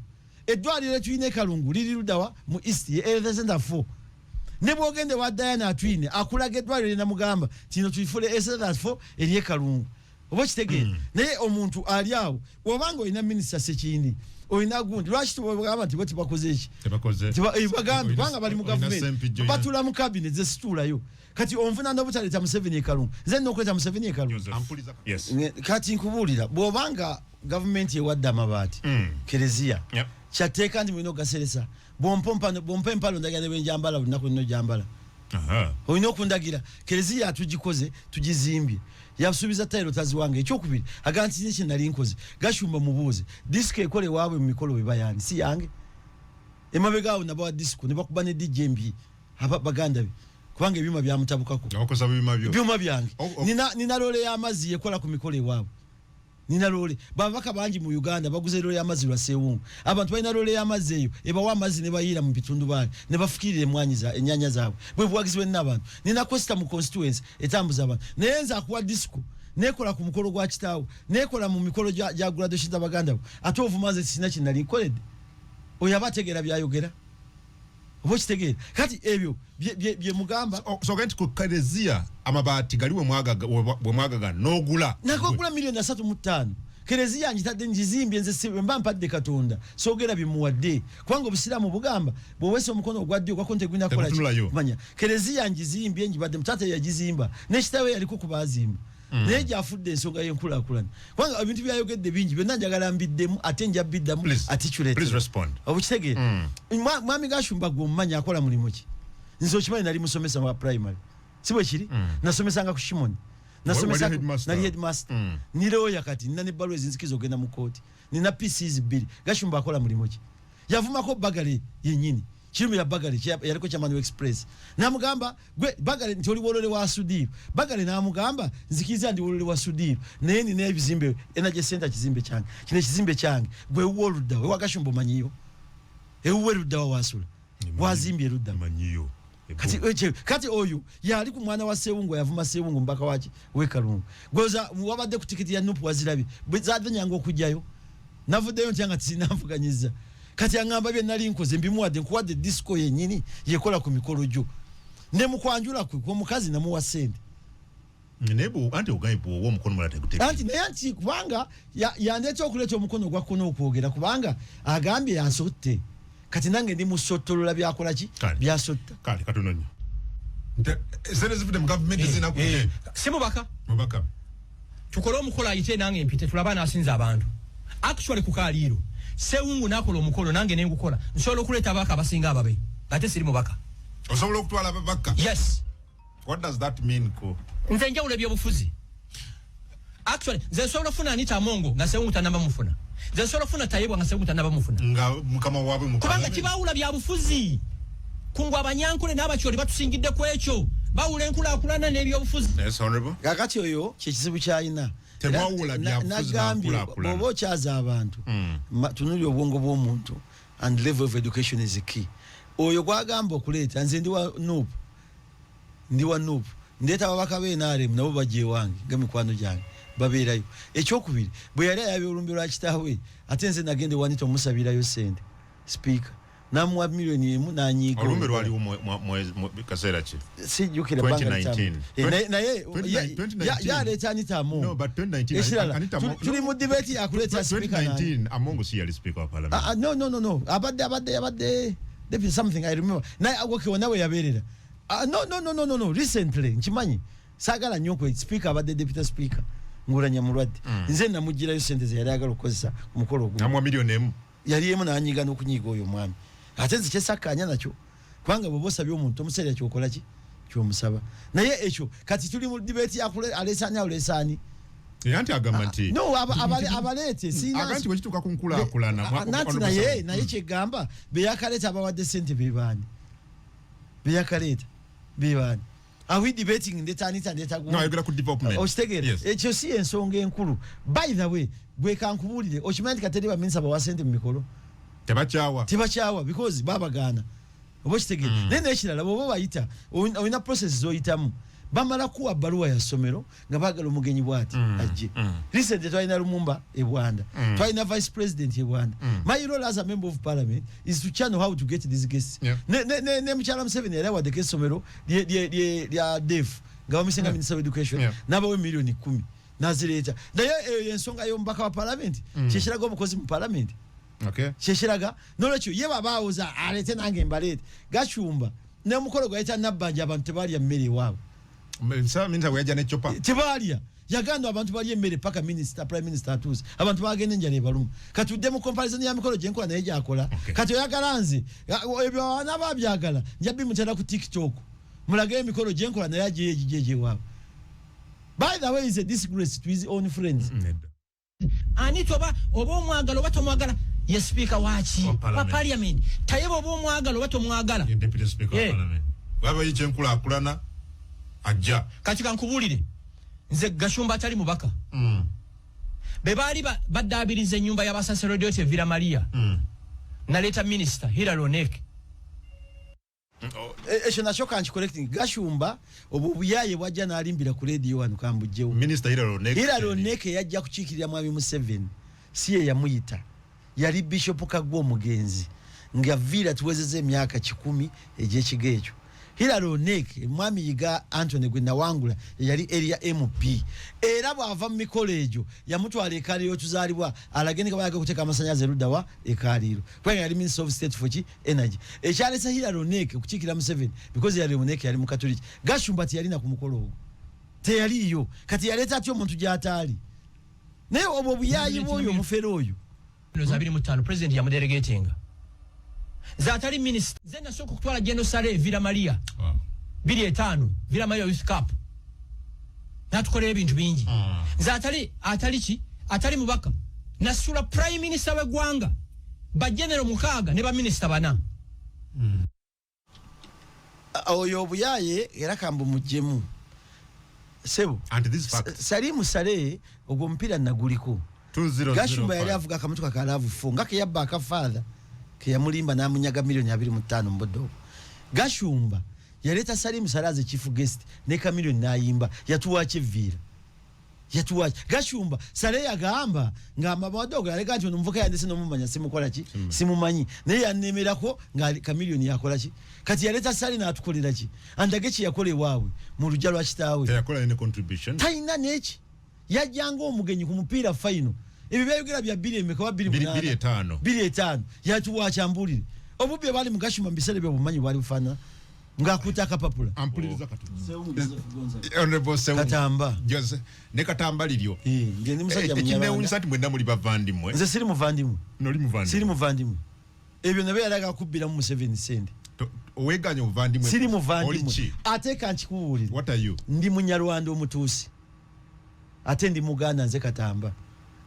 Edwaliro tuine Kalungu liri ludawa mu East ye 4. Nebo ogende wa Diana atwine akulage edwaliro na mugamba kino tuifule 4 eriye Kalungu. Obo kitegere naye omuntu ali awo obanga oyina minister sekindi oyina gundi lwaki tubagamba nti bati bakoze eki bagambi banga bali mu government batula mu cabinet zesitulayo kati onfuna n'obutaleta Museveni e Kalungu nze n'okweta Museveni e Kalungu kati nkubulira bw'obanga government ewadde amabaati Kelezia kyateeka ndi mulina ogaseresa bompe empalo ndagira ne bwenjambala lunaku nno jambala oyina okundagira Kelezia tugikoze tugizimbye yasubiza tairo taziwange ekyokubiri aganti niki nali nkoze Gashumba mubuze disco ekole waabwe mu mikolo bibayani si yange emabegaawo nabo disco ne bakuba ne DJ mbi aba baganda kubanga ebyuma bya mutabukako abakoza byuma byange nina lole ya mazi ekola ku mikolo ewaabwe nina lole babaka bangi mu Uganda baguze lole ya mazi lwa Sewungu abantu balina lole ya mazi eyo ebawa mazi ne bayira mu bitundu bali ne bafukirire emwanyi za enyanya zaabwe bwe bwagizwe n'abantu nina Costa mu constituency etambuza abantu nenza kuwa disco nekola ku mukolo gwa kitaawo nekola mu mikolo gya graduation z'abaganda ate ovumanze sina kinali nkoledde oyo abategera byayogera obo kitegera kati ebyo bye mugamba so genti ku Kelezia amabaati galiwe mwagaga n'ogula nakogula $3.5 Kelezia njitadde njizimbye nze simba mpadde Katonda sogera bimuwadde kubanga obusiramu bugamba bwowese omukono ogwadde kwa konte gwina kola manya Kelezia njizimbye njibadde mtate yagizimba nekitawe yaliko kubazimba neje afudde ensonga y'enkulakulana kubanga ebintu byayogedde bingi byonna njagala mbiddemu ate njabiddamu attitude please respond obukitegere mwami Gashumba gwo mmanya akola mulimu ki nzo kimanyi nali musomesa wa primary sibwe kiri nasomesanga ku Shimoni nasomesa nali headmaster nileo yakati nina ne balwe zinzikizo genda mu court nina PCs bill Gashumba akola mulimu ki yavumako bagale yenyini kirumu ya bagale yaliko kya Manu Express namugamba gwe bagale nti oli wolole wa Sudiru bagale namugamba nzikiza ndi wolole wa Sudiru naye ni nebizimbe energy center kizimbe cyange kine kizimbe cyange gwe woluda we Wagashumba manyiyo ewe luda wasula wazimbye luda manyiyo kati oyu yali ku mwana wa Sewungu yavuma Sewungu mbaka wachi we Kalungu goza wabadde ku tikiti ya Nupu wazirabi zadde nyango okujjayo navuddeyo ntyanga tisinamvuganyiza kati angamba bye nali nkoze mbimuwadde nkuwadde disco yenyini yekola ku mikolo gyo ne mukwanjula kwe ko mukazi namuwa sente nebo anti ogaipo wo mukono mulate guteka anti naye anti kubanga yandeeta okuleta omukono gwa kono okwogera kubanga agambye yansotte kati nange ndi musottolola byakola ki byasotta kale katononyo zene zivudde mu government zina ku simubaka tukole omukolo ayite nange mpite tulabana asinza abantu actually kukaliro sewungu nakola omukolo nange nengukola nsobola okuleta abaka abasinga ababe ate siri mubaka osobola okutwala ababaka. Yes. What does that mean ko? Nze njawulo ebyobufuzi actually nze nsobola ofuna Anita Amongo nga sewungu tanamba mufuna, nze nsobola ofuna Tayebwa nga sewungu tanamba mufuna nga mukama waabwe mukama kubanga kibawula bya bufuzi kungu abanyankole n'abakyoli batusingidde ku ekyo bawula enkulakulana n'ebyobufuzi. Yes, honorable. Kakati oyo kyekizibu kyalina tebawula byabufuzi n'ankulakulana bw'oba okyaza abantu tunuli obwongo bw'omuntu and level of education is key. Oyo gwagamba okuleeta nze ndi wa Nuupu ndeeta ababaka b'NRM nabo bajja ewange nga mikwano gyange babeerayo. Ekyokubiri bwe yali ayabya olumbe lwa kitaawe ate nze nagende wanita omusabirayo sente speaker namuwa milioni emu n'anyiiga. Olumbe lwaliwo mu kaseera ki? Sijjukira naye yaleeta Anita Amongo. No, but 2019 tuli mu debate yakuleeta speaker 2019 Amongo si yali speaker wa parliament. No abadde there something I remember. Na okay nawe yaberera. No recently nkimanyi sagala nnyo kwe speaker abadde deputy speaker ngulanya mulwadde nze namugirayo sente ze yali agala okukozesa omukolo ogwo namwa milioni emu yali emu n'anyiga n'okunyiga oyo mwami ate nze kyesakkaanya nakyo kubanga bwe bosabye omuntu omuseera kyokola ki kyomusaba naye ekyo kati tuli mu debate yakulesaani anti agamba nti no abaleete aganti bwe kituuka ku nkulakulana naye kyegamba beyakaleeta abawadde sente bebaani beyakaleeta bebaani. Are we debating the Tanita data? No, you're going to development. Yes. It's your see and song and kuru. By the way, we can't cool it. Oshimanti Kateri means about sent in Mikolo. Tebachawa, because Baba Gana. Watch again. Then national over ita. In a process zoitam. Bamaraku Barua Somero, Gabagalo Mugeni what? Listen, the Twaina Rumumba, Ewanda. Twaina Vice President, Ewanda. My role as a member of Parliament is to channel how to get these guests. Name Chalam 7, the case Somero, they are deaf. Government Minister of Education. Naba million Kumi. Nazireta. They are Songa Yombaka Parliament. Shishrago because in Parliament. Okay. Shishraga. No, let you. Yeva Bauza, Areten Angin Ballet. Gachumba. Namukolo Gaita Nabanja Bantabaria Miri Wow. Minza weja ne chopa Tibalia yaganda abantu bali emmere paka minister prime minister atuze abantu bagende njale balumu kati demo comparison ya mikolo gyenkola naye jakola kati oyagalanze ebyo wana babyagala njabi mutera ku TikTok mulage emikolo gyenkola naye ajeje wabo. By the way, is a disgrace to his own friends. Anitoba oba omwagalo batomwagala ye speaker wachi wa parliament Tayebwa oba omwagalo batomwagala ye deputy speaker wa parliament baba yiche nkulakulana ajja katika nkubulire nze Gashumba atali mubaka bebali badabirize nyumba ya basaserodiote Villa Maria naleta minister Hilary Onek esho nashoka nchi correcting Gashumba obubuyaye bwajja nalimbira ku radio wanu kambujjewo minister Hilary Onek yajja kuchikirira mwami mu 7 siye yamuyita yali bishop Kagwo Mugenzi nga Villa tuwezeze emyaka 10 ejekigejo Hilary Onek mwami yiga Anthony Gwina Wangula yali area MP era bwava mu mikolejo yamutwala ekaliyo tuzalibwa alageni kabaga kuteka amasanyaze rudawa ekaliro kwanga yali Minister of State for Energy ekyalesa Hilary Onek kuchikira mu 7 because Hilary Onek yali mu Catholic Gashumba yali na kumukolo teyaliyo kati yaleta atyo omuntu gyatali naye obwo buyayi boyo mufero oyo Zabiri mutano president ya delegatinga Zatari minister zena soko kutwala Jenosale Villa Maria 25 Villa Maria Youth Cup natukole ebintu bingi Zatari atali mubaka nasula prime minister we gwanga ba general mukaga ne ba minister bana oyo buyaye era kambu mujjemu sebo and this fact Salimu Sale ogwo mpira naguliko 2005 Gashumba yali avuga kamutuka kalavu funga ke yabba ka father ke yamulimba namunyaga milioni 25 mbodo Gashumba yaleta Salimu Sale chief guest ne ka milioni nayimba yatuwache Villa yatuwache Gashumba Sale yagamba ngamba badogo aleka ati numvuka yandese no mumanya simukola ki simumanyi ne yanemerako nga ka milioni yakola ki kati yaleta Sale na atukolera ki andagechi yakole wawe mu rujja lwa kitawe yakola ne contribution taina nechi yajanga omugenyi ku mupira final ebibeyogera bya bili emeka 2.5 yatuwacha mbulire obubye bali mu Gashumba mbisere byo bumanyi bwali bufana ngakuta kapapula ampuliriza kati Honorable Katamba Jose ne Katamba liryo nge ndi musajja munyabanda ekinewunyisa mwenda muli bavandimwe nze siri muvandimwe noli muvandimwe siri muvandimwe ebyo nabe yalaga kubbira mu 7 cent oweganya muvandimwe siri muvandimwe ate kanchikuwulira what are you ndi munyarwanda omutuusi ate ndi muganda nze Katamba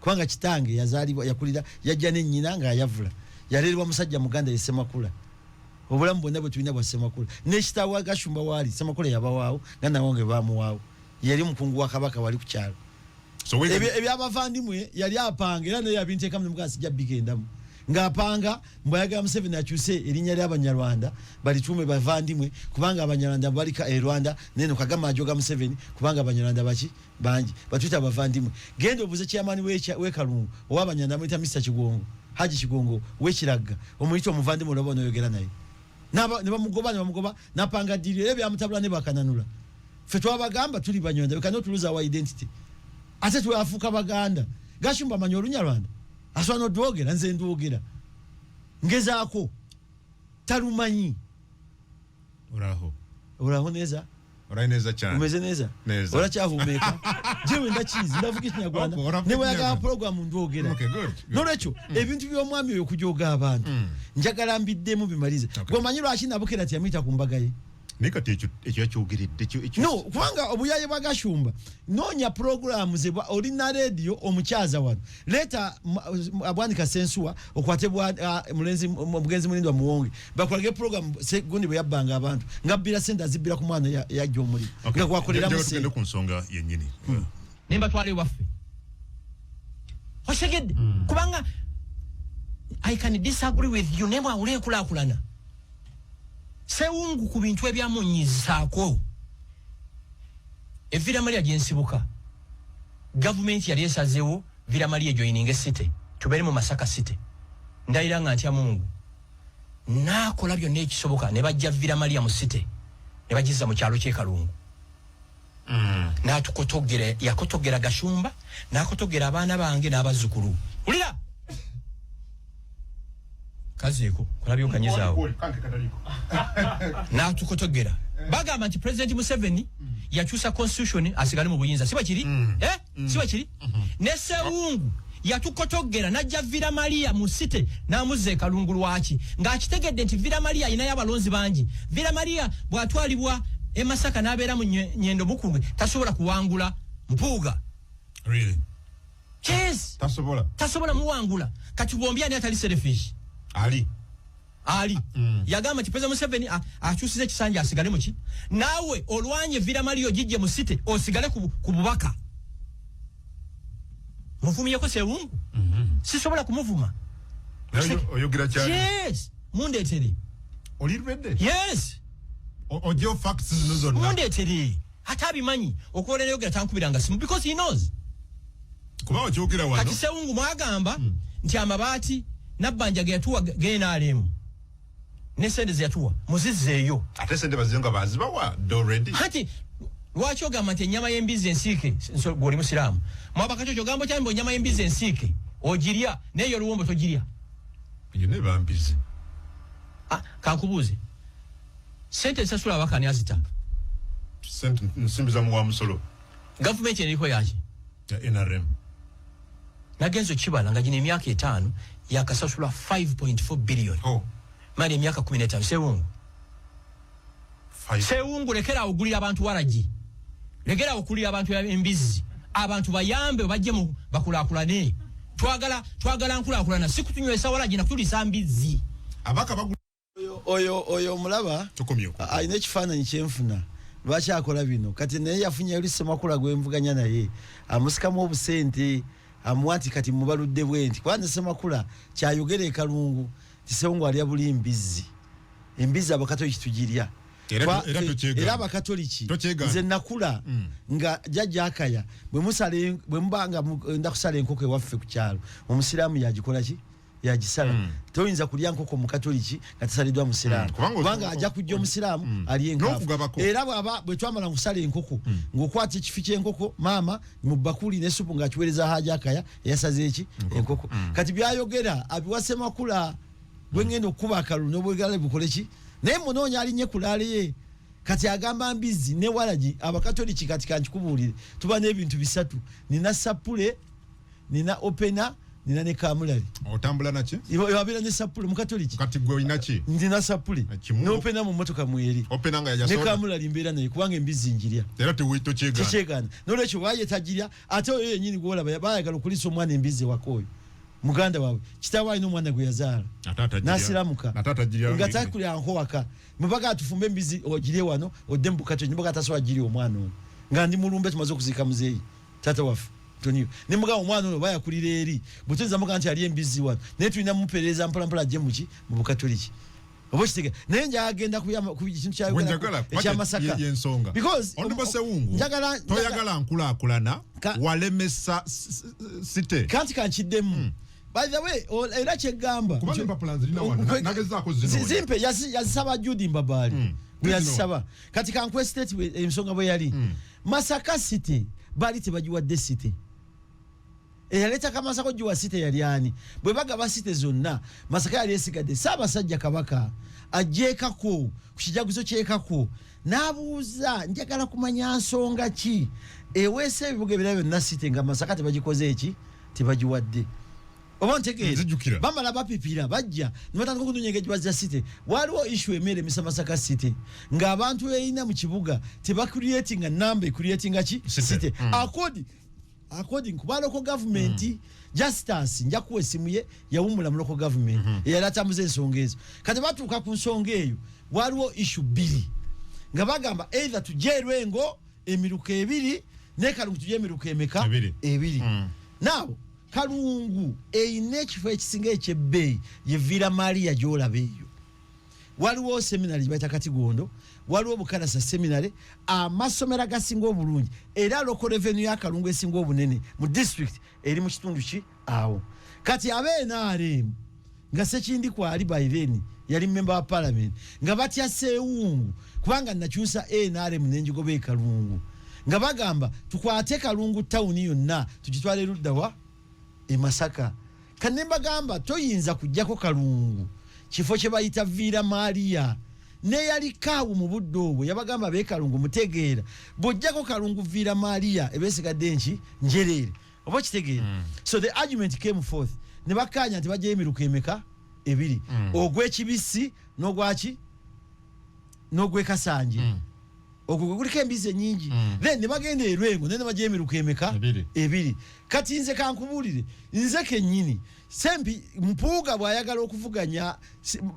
kubanga kitange yazalibwa yakulira yajja n'ennyina nga yavula yalelwa musajja muganda yesemakula obulamu bwonna bwe tulina bwa Semakula n'ekitawa Gashumba waali Semakula yabawaawo nga nawonge baamuwaawo yali mukungu wa kabaka wali ku kyalo ebyabavandimwe yali apanga era naye yabinteekamu nemuganda sijja bigendamu ng'apanga mbwayagala Museveni akyuse erinnya ly'Abanyarwanda balituume bavandimwe kubanga Abanyarwanda balika Rwanda neno Kagame ajoga Museveni kubanga Abanyarwanda baki bangi batuyita bavandimwe genda obuze chairman w'Ekalungu ow'Abanyarwanda amuyita Mr. Kigongo Haji Kigongo w'Ekiragga omuyita omuvandimwe olaba onoyogera naye ne bamugoba napanga diri ebya mutabula ne bakananula fe twabagamba tuli Banyarwanda we cannot lose our identity ate twafuka Baganda Gashumba manyo Olunyarwanda aswana odwogera nze ndwogera ngezaako talumanyi oraho neza oraineza cyane umeze neza oracyahumeka jewe ndakizi ndavuga ikinyarwanda ne wayaga program ndwogera nolecho ebintu by'omwami oyo kujoga abantu njagala mbiddemu bimalize gomanyiro akinabukira ati yamita kumbaga ye nikati ekyo yakyogeredde no kubanga obuyaye bwa Gashumba nonya program ze olina radio omukyaza wano leta abwanika sensua okwatebwa mugenzi mulindwa muwonge bakolage program gundi bwe yabbanga abantu ngabbira senda zibira ku mwana yajjo muri nga kwakolera musende ku nsonga yennyini nimba twali waffe hoshegedde kubanga I can disagree with you nemwa ule kulakulana Sewungu ku bintu ebyamunyizaako Villa Maria gyensibuka government yali esazeewo Villa Maria joining city tubere mu Masaka city ndayira nga ntya Mungu nakola byonna ekisoboka ne bajja Villa Maria mu city ne bagiza mu kyalo ky'Ekalungu natukotogera yakotogera Gashumba nakotogera abaana bange n'abazzukulu ulira kazeko kulabyo kanyizaawo na tukotogera bagamba nti President Museveni yakyusa constitution asigale mu buyinza siba kiri siba kiri ne Sewungu yatukotogera najja Villa Maria mu city namuze Kalungu lwaki ng'akitegedde nti Villa Maria ina y'abalonzi bangi Villa Maria bwatwalibwa Masaka n'abeera mu Nyendo Bukungwe tasobola kuwangula Mpuuga really yes tasobola muwangula kati bombya ne atali selfish Ali yagamba kipeza Museveni akyusize kisanja asigale muki nawe olwanye Villa Maria jijje mu city osigale ku bubaka muvumye ko Sewungu sisobola kumuvuma oyogira cyane yes mundetere olirwedde yes ojo facts nozonna mundetere hatabimanyi okolera yogira tankubiranga simu because he knows kuba okyogera wano kati Sewungu mwagamba nti amabaati nabbanja getuwa genaalemu nesende zeyatuwa muzizeeyo ate sende bazizenga bazibawa already hati lwaki ogamba nti ennyama y'embizi ensiike goli musiraamu mwabakacho kyogambo kyambo ennyama y'embizi ensiike ogirya neyo oluwombo togirya iyo ne bambizi kankubuuze sente nsasula abakani azita sente nsimbiza mu wa musolo gavumenti eriko yaki ya NRM nagenzo kibala nga gina emyaka 5 yakasasula 5.4 billion mali emyaka 15 Sewungu Sewungu lekera ogulira abantu waraji lekera okulira abantu embizi abantu bayambe bajje mu bakulakulane twagala nkulakulana sikutunywesa waraji na kutulisa mbizi abaka bagu oyo mulaba tukomyo ayine kifaananyi kyenfuna lwaki akola bino kati naye yafunye yali Semakula gwemvuganya naye amusikamu obusente amwati kati mubaludde bwenti kwanza Semakula kyayogera Kalungu Sewungu ali abuli embizi abakatoliki tugirya era abakatoliki nze nakula nga jjajja Akaya bwe mbanga ndakusala enkoko ewaffe ku kyalo omusiraamu yagikola ki yagisala toyinza kulya nkoko mu katoliki nga tasaliddwa musiraamu kubanga ajja kujja omusiraamu ali enkaafu era bwe twamala nkusala enkoko ng'okwata ekifi ky'enkoko maama mu bakuli n'essupu ng'akiweereza Hajji Akaya eyasaze eki enkoko kati byayogera abiwa Semakula bwengendo okuba akalulu n'obwegala bukole ki naye munoonya alinye kulaale ye kati agamba mbizi ne walagi abakatoliki kati kankikubuulire tuba n'ebintu bisatu nina sapule nina opena nina ne kamulali otambula naki wabira ne sapule mukatoliki kati gwe olina ki nina sapule n'opena mu motoka mweri opena nga yajasoda ne kamulali mbeera naye kubanga embizi njirya era tewiito kyegana n'olwekyo waayetagirya ate oyo yennyini gwolaba baayagala okulisa omwana embizi ewakooyo muganda wawe kitaawe alina omwana gwe yazaala n'asiramuka nga takulya nkowaka mubaga atufumbe embizi ogirye wano odde mu bukato nibaga tasobola giri omwana ono nga ndi mulumbe tumaze okuziika muzeeyi taata waffe toniyo ne mugamba omwana ono bayakulira eri butuliza muga nti ali embizi wano naye tulina mupeereza mpolampola ajje muki mu bukatoliki oba kitege naye njagenda ku kintu ekyamasaka because onduba sewungu toyagala nkulaakulana walemesa site kanti kankiddemu by the way era kyegamba kubanga empapula nzirina wano nagezaako zino zimpe yazisaba Judy Mbabali yazisaba kati kankwe state ensonga bwe yali Masaka City bali tebagiwadde city eyaleta kamasako jiwa city yali ani bwe bagaba city zonna Masaka yali esigadde Ssaabasajja Kabaka ajjeekako kukijaguzo kyekako n'abuuza njagala kumanya nsonga ki eweese ebibuga ebirala byonna city nga Masaka tebagikoze eki tebagiwadde oba ntegeera bamala bapipira bajja nibatandika okunonya ekibaza city waliwo issue emere misa Masaka City ng'abantu eyina mu kibuga tebacreatinga namba ecreatinga ki city according kuba local government Justice nja kuwa essimu ye yawumula mu local government eyali atambuza ensonga ezo kati batuuka ku nsonga eyo waliwo issue bbiri nga bagamba either tujje Lwengo emiruka ebiri ne Kalungu tujje emiruka emeka ebiri now Kalungu eyina ekifo ekisinga ekyebbeeyi ye Villa Maria gy'olaba eyo waliwo seminary bayita Katigondo waliwo Bukalasa seminary amasomero agasinga obulungi era local revenue ya Kalungu esinga obunene mu district eri mu kitundu ki awo kati NRM nga Sekindi kwali by then yali member wa parliament nga batya Sewungu kubanga nakyusa NRM n'enjigobe Kalungu nga bagamba tukwate Kalungu town yonna tugitwale luddawa Masaka kanemba gamba toyinza kujjako Kalungu kifo kye bayita Villa Maria ne yali kaawu mu budde obwo yabagamba be Kalungu mutegeera bojjako Kalungu Villa Maria ebesigadde nki njereere oba kitegeera so the argument came forth ne bakanya nti bajja emiruka emeka ebiri ogw'ekibisi n'ogwaki n'ogw'ekasanje ogwo kuliko embizi nyingi then ne bagenda Lwengo ne bajja emiruka emeka ebiri kati nze kankubuulire nze kennyini sempi Mpuuga bw'ayagala okuvuganya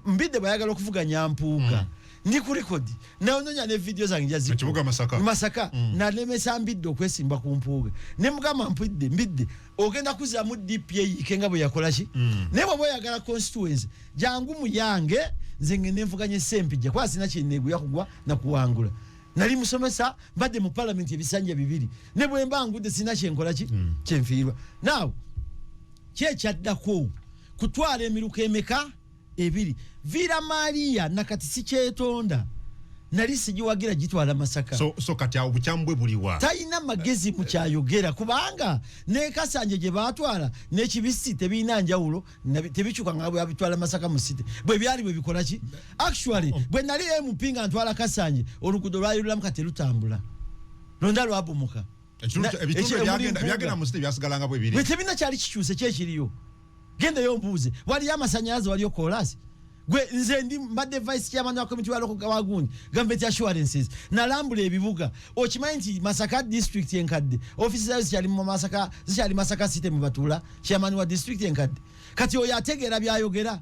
Mbidde bw'ayagala okuvuganya Mpuuga ndi ku record naononya ne video zange jazi kibuga Masaka na lemesa Mbidde okwesimba ku Mpuuga ne mugamba Mbidde ogenda kuza mu DPA kenga bwe yakola ki ne bwe yagala constituency jangu mu yange nze ngene mvuganye sempi je kwa sina kinegu yakugwa na kuwangula nali musomesa badde mu parliament ebisanja bibiri ne bwe mbangudde sina kyenkola ki kyenfiirwa now kyekyaddako kutwala emiruka emeka ebiri Villa Maria nakati si kyetonda nali sigiwagira gitwala Masaka so kati awo bukyambwe buliwa tayina magezi mu kyayogera kubanga ne Kasanje gye batwala n'ekibisi tebiina njawulo tebikyuka nga bwe babitwala Masaka mu city bwe byali bwe bikola ki actually bwe nali MP nga ntwala Kasanje oluguudo lwayululamu kati lutambula londa lwabomoka ebitundu byagenda mu city byasigalanga bwe biri bwe tebina kyali kikyuse kyekiriyo genda yo mbuuze wali amasanyalaze waliyo kolasi gwe nze ndi mbadde vice chairman wa committee wa local government government assurances nalambula ebibuga okimanyi nti Masaka district enkadde offices zayo zikyali mu Masaka zikyali Masaka city mu batula chairman wa district enkadde kati oyo ategeera byayogera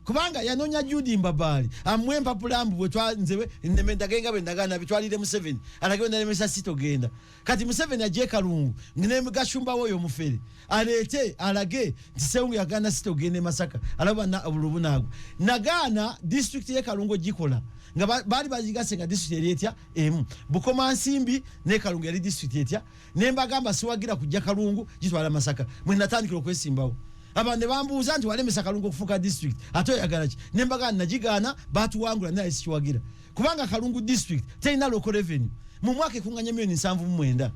kubanga yanonya Judy Mbabali amwe empapula mbu bwe twanzewe ndemendagenga bendagana bitwalire mu 7 alagenda lemesa sito genda kati mu 7 aje Kalungu ngine gashumba woyo mufere alete alage Sewungu yagana sito gende Masaka alaba na ulubunago nagana district ye Kalungu gikola nga bali bajigasenga district etya Bukoma Nsimbi ne Kalungu yali district etya nemba gamba siwagira kujja Kalungu gitwala Masaka mwe natandikira okwesimbawo abande bambuuza nti walemesa Kalungu okufuka district ato yagala ki nembaga najigana batuwangula naye sikiwagira kubanga Kalungu district teyina local revenue mu mwaka ekunganya $7,900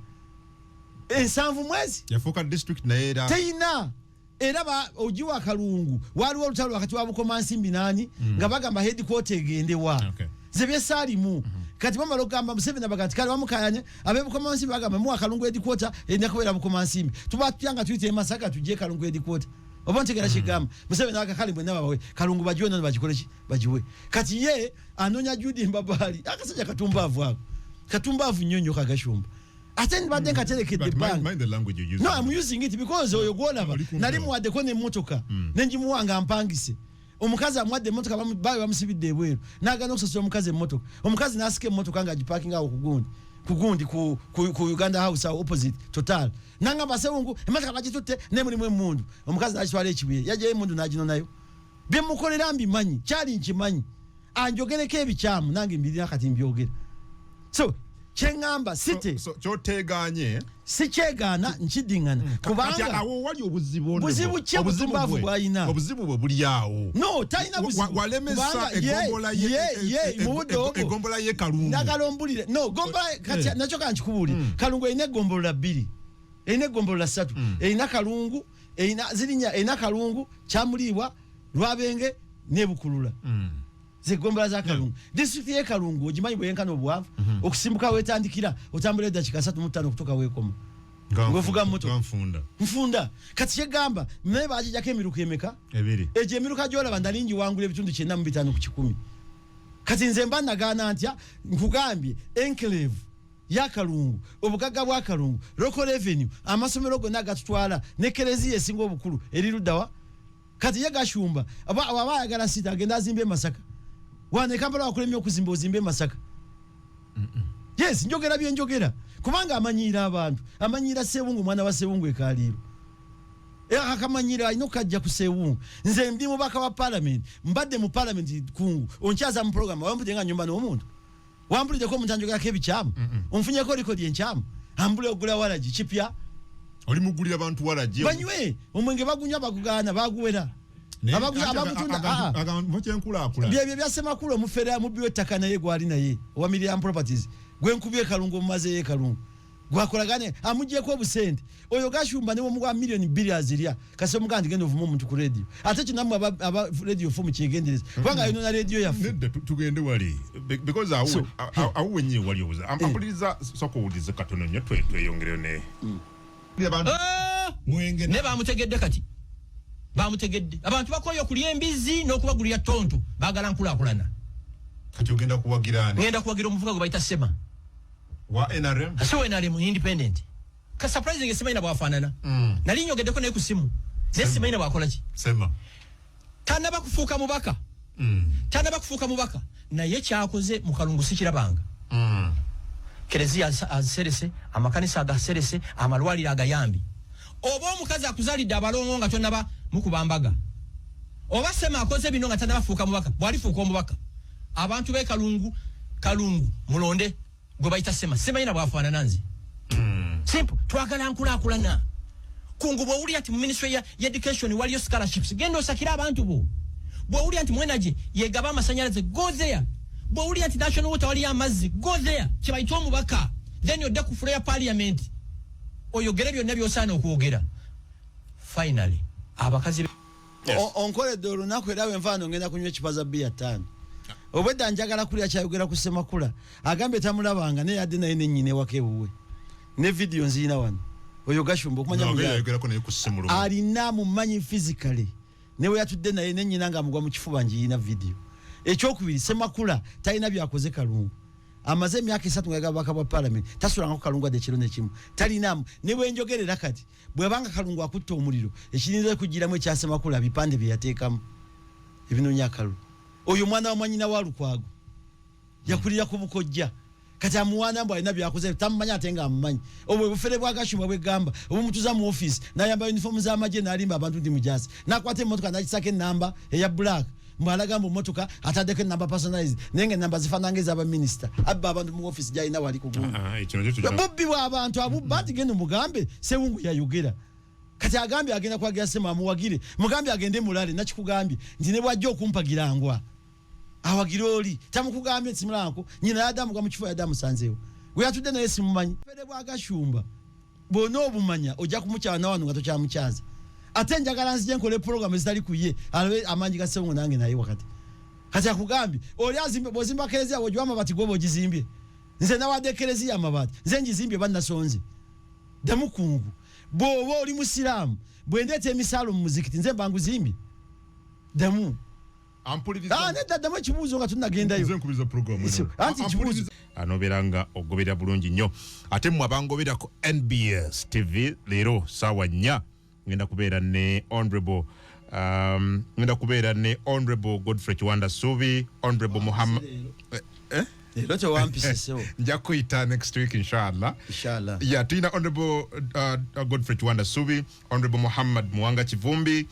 7 mwezi yafuka district na era teyina era ojiwa kalungu waliwo olutalo wakati wa Bukomansimbi nani nga bagamba headquarter egende wa zebye salimu kati mama lokamba Museveni abagati kale bamukayanye abe Bukomansimbi bagamba mu kalungu headquarter enda kubera Bukomansimbi tuba tuyanga tuyite Masaka tuje kalungu headquarter obontegera kigamba Museveni akakali bwe nabawe kalungu bajiwe nano bajikoleki bajiwe kati ye anonya Judi Mbabali akasajja katumbavu ako katumbavu nyonyo kagashumba Attend but then katereke the bank. Mind the language you use. No, I'm using it because oyo gwolaba. Nali muwadde ko ne motoka. Nenji muwanga mpangise. Omukazi amwadde motoka bayo bamusibidde ebweru. Nagana okusasula omukazi emotoka. Omukazi nasike emotoka nga giparking awo kugundi ku Uganda House opposite Total. Nanga basewungu emotoka bagitutte ne mulimu emundu. Omukazi nakitwala ekibuye. Yaje emundu najino nayo. Bye mukolera mbi manyi. Kyali nkimanyi. Anjogereko ebikyamu nange mbirira kati mbyogera. So Chengamba city so choteganye si chegana nchidingana kubanga awo wali obuzibu obuzibu bwayina obuzibu bwe buli awo no taina buzibu walemesa egombola ye kalungu nakalombulire no gombola kati nacho kanchikubuli kalungu ine gombola 2 ine gombola 3 ina kalungu ina zilinya ina kalungu chamulibwa lwabenge nebukulula zigombola za kalungu district ye kalungu ojimanyi bwenkano obwavu okusimbuka wetandikira otambule dakika 3 kutoka wekoma ngovuga moto mfunda kati yegamba meba ajijake emiruka emeka ebiri eje emiruka jola bandalingi wangule bitundu 9 ku 10 kati nze mbana gana antya nkugambye enclave ya kalungu obugaga bwa kalungu local revenue amasomero gonna gatutwala ne kereziya esingo obukulu erirudawa kati yegashumba aba yagala sita agenda azimbe Masaka wane Kampala wakulemye okuzimba ozimbe Masaka yes njogera bye njogera kubanga amanyira abantu amanyira Sewungu mwana wa Sewungu ekaliro akamanyira ino kajja ku Sewungu nze ndi mubaka wa parliament mbadde mu parliament kungu onchaza mu program wambuje nga nyumba n'omuntu wambulije ko mutanjogera kebikyamu onfunye ko record yenchamu ambule ogula walaji kipya oli mugulira abantu walaji banywe omwenge bagunya bagugana baguwera bye byasema kulo mufera mubiwe takana ye gwali naye wa Miriam Properties gwenkubye kalungu mumaze ye kalungu gwakolagane amujye ko busente oyo gashumba newo mugwa million billions lya kase mugandi gendo vumu muntu ku radio ate kinamu aba radio fomu kigendereza kwanga ino na radio ya tugende wali because awu wenye wali obuza ampuliza soko ulize katono nyo tweyongere ne mwenge ne bamutegedde kati bamutegedde abantu bakoyo kulya embizi n'okubagulira tonto bagala nkulakulana kati ogenda kuwagirani ngenda kuwagira omuvuga gwe bayita Sema wa NRM so NRM independent ka surprising Sema ina bwafanana nali nyogeddeko naye ku simu Sema ina bwakola ki Sema tanaba kufuuka mubaka tanaba kufuuka mubaka naye kyakoze mu kalungu sikirabanga Kereziya aserese amakanisa agaserese amalwaliro agayambi oba omukazi akuzalidde abalongo nga tonaba mukubambaga oba Sema akoze bino nga tanaba fuuka mubaka bwalifuuka omubaka abantu be kalungu mulonde gwe bayita Sema ina bwafaanana nze simple twagala nkulakulana kungu bw'owulira nti mu ministry ya education waliyo scholarships genda osakira abantu bo bw'owulira nti mwenaje yegaba amasanyalaze go there bw'owulira nti national water waliyo amazzi go there kibayita omubaka then odda ku floor ya parliament oyogere byonna byosaana okwogera finally abakazi onkoledde olunaku era wenfaano ngenda kunywa ekipaza bia 5 obwedda njagala kulya kyayogera ku Semakula agambye tamulabanga naye yadde naye nennyine ewaka ewuwe ne video nziyina wano oyo gashumba okumanya alina mumanyi physically newe yatudde naye nennyina nga mugwa mu kifuba njiyina video ekyokubiri Semakula talina byakoze kalungu amaze emyaka 3 nga yagabaka bwa parliament tasulanga ku kalungu adde kiro nekimu talinamu ne bwenjogerera kati bwebanga kalungu akutta omuliro ekirinza kugiramu ekya Semakula bipande bye yateekamu ebinonya kalungu oyo mwana wa mwanyina wa Lukwago yakulira ku Bukojja kati amuwana mbu alina byakoze tamumanya ate nga amumanyi obwe bufere bwa Gashumba bwegamba obumutuza mu office nayamba uniform z'amagye nalimba abantu ndi mujazi nakwata emotoka nakisaka enamba eya black mwalaga mu motoka atadeko enamba personalized nenge namba zifanange z'aba minister abba abantu mu office jayina wali kugunga bobbi wa abantu abubati gendo mugambe Sewungu yayogera kati agambye agenda kwagira Sema amuwagire mugambe agende mulale nakikugambye nti ne bwajja okumpagira ngwa awagiroli tamukugambye nsimulanko nyina yadamu kwa mukifo yadamu sanzewo we atudde naye simumanyi fere bwa Gashumba bono obumanya ojja kumukyana wano nga tokyamukyaza ate njagala nzije nkole program ezitali kuye alwe amanyi ga sewungu nange naye wakati kati akugambi oli azimbe bozimba kelezi abo jwama bati gobo gizimbye nze nawade kelezi ya mabati nze ngizimbye banasonze demukungu bobo oli musilamu bwendete emisalo mu muzikiti nze banguzimbye demu ampuliriza neda demu kibuzo nga tunagendayo nze nkubiza program anti kibuzo anoberanga ogobera bulungi nnyo ate mu abangobera ko NBS TV lero sawa nya ngenda kubeera ne honorable Godfrey Kiwanda Subi, honorable Muhammad Lote wampisi sewo. Nja kuita next week inshallah. Yeah, tuina honorable Godfrey Kiwanda Subi, honorable Muhammad Mwanga Chivumbi,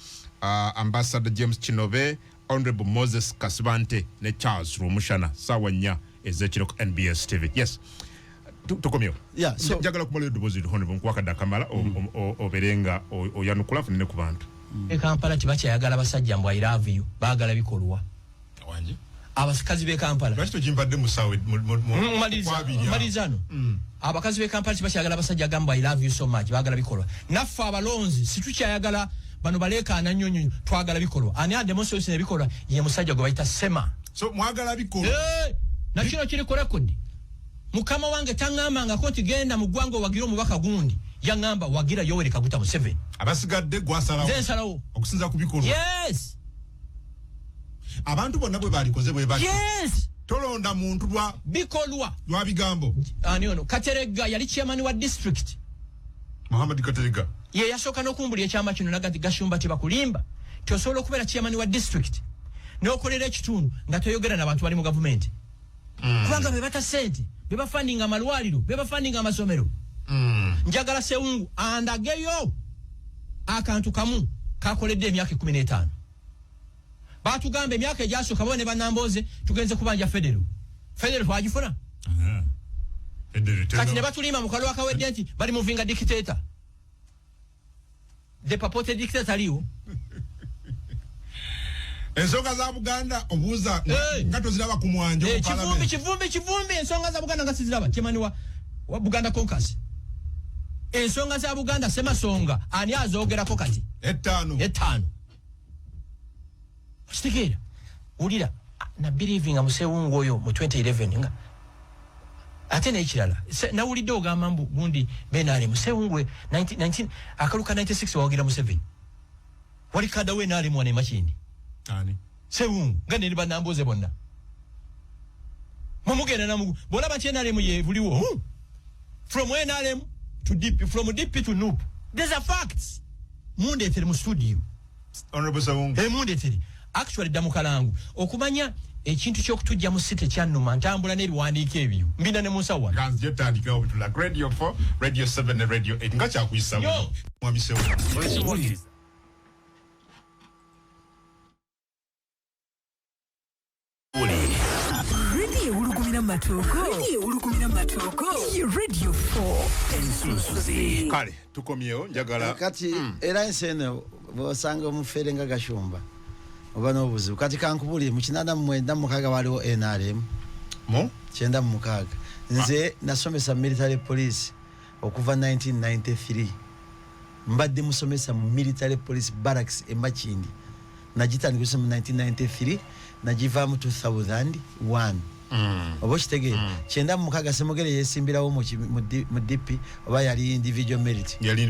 Ambassador James Chinove, honorable Moses Kasibante ne Charles Rumushana sawa nya ezekiro ku NBS TV. Yes. Tukomyo. Yeah, so jagala kumala deposit honorable kwaka dakamala oberenga oyanukula funene ku bantu. Kampala tibachayagala basajja mbwa I love you bagala bikolwa wanje abasikazi be Kampala lwaki tojimbadde musawe malizano abakazi be Kampala tibachayagala basajja gamba I love you so much bagala bikolwa naffe abalonzi situkyayagala bano baleka nanyonyo twagala bikolwa ani ademonstration bikolwa ye musajja gwe bayita Sema so mwagala bikolwa na kino kiri ko record mukama wange tangamba nga koti genda mu gwango wagiro mubaka gundi yangamba wagira Yoweri Kaguta Museveni abasigadde gwasalawo zensalawo okusinza kubikolwa yes abantu bonna bwe balikoze bwe bali yes tolonda muntu lwa bikolwa lwa bigambo ani ono Katerega yali chairman wa district Muhammad Katerega ye yasoka nokumbuli ekyama kino nagati gashumba tibakulimba tosobola okubera chairman wa district n'okolera ekitundu nga toyogera n'abantu bali mu government kubanga bebata sente beba funding amalwaliro beba funding amasomero njagala Sewungu andageyo akantu kamu kakoledde emyaka 15 batugambe emyaka ejasooka bone banamboze tugenze kubanja federal twagifuna kati ne batulima mu kalwa kawedde nti bali muvinga dictator de papote dictator liwo ensonga za Buganda obuuza nga toziraba ku mwanjo mu parliament kivumbi ensonga za Buganda nga siziraba chemani wa Buganda Caucus ensonga za Buganda Semasonga ani azogerako kati etano Sitegera ulira na believing Sewungu oyo mu 2011 nga ate n'ekirala na ulidde ogamba mbu gundi benale Sewungu 19 akaluka 96 wagira Museveni wali kada we nali mwana machini ani Sewungu ngane ni banamboze bonna mumugenda namugu bola bachenale mu ye buliwo from NRM to DP from DP to NUP there's a facts munde teri mu studio honorable Sewungu munde teri actually damukalangu okumanya ekintu ky'okutujja mu site kyannuma ntambula n'ebiwandiiko ebyo mbina ne musawa ganzi yetandika obutula radio 4 radio 7 ne radio 8 nga kyakuyisa mwami Sewungu Radio 4 kale tukomyewo njagala kati era ensene bosanga omufere nga Gashumba oba n'obuzibu kati kankubulire mu 1996 waliwo NRM mu 96 nze nasomesa military police okuva 1993 mbadde musomesa mu military police barracks e Makindi najitandikira mu 1993 nagiva mu 2001 obo kitege kyenda mu mukaga semogere yesimbirawo mu DP oba yali individual merit yali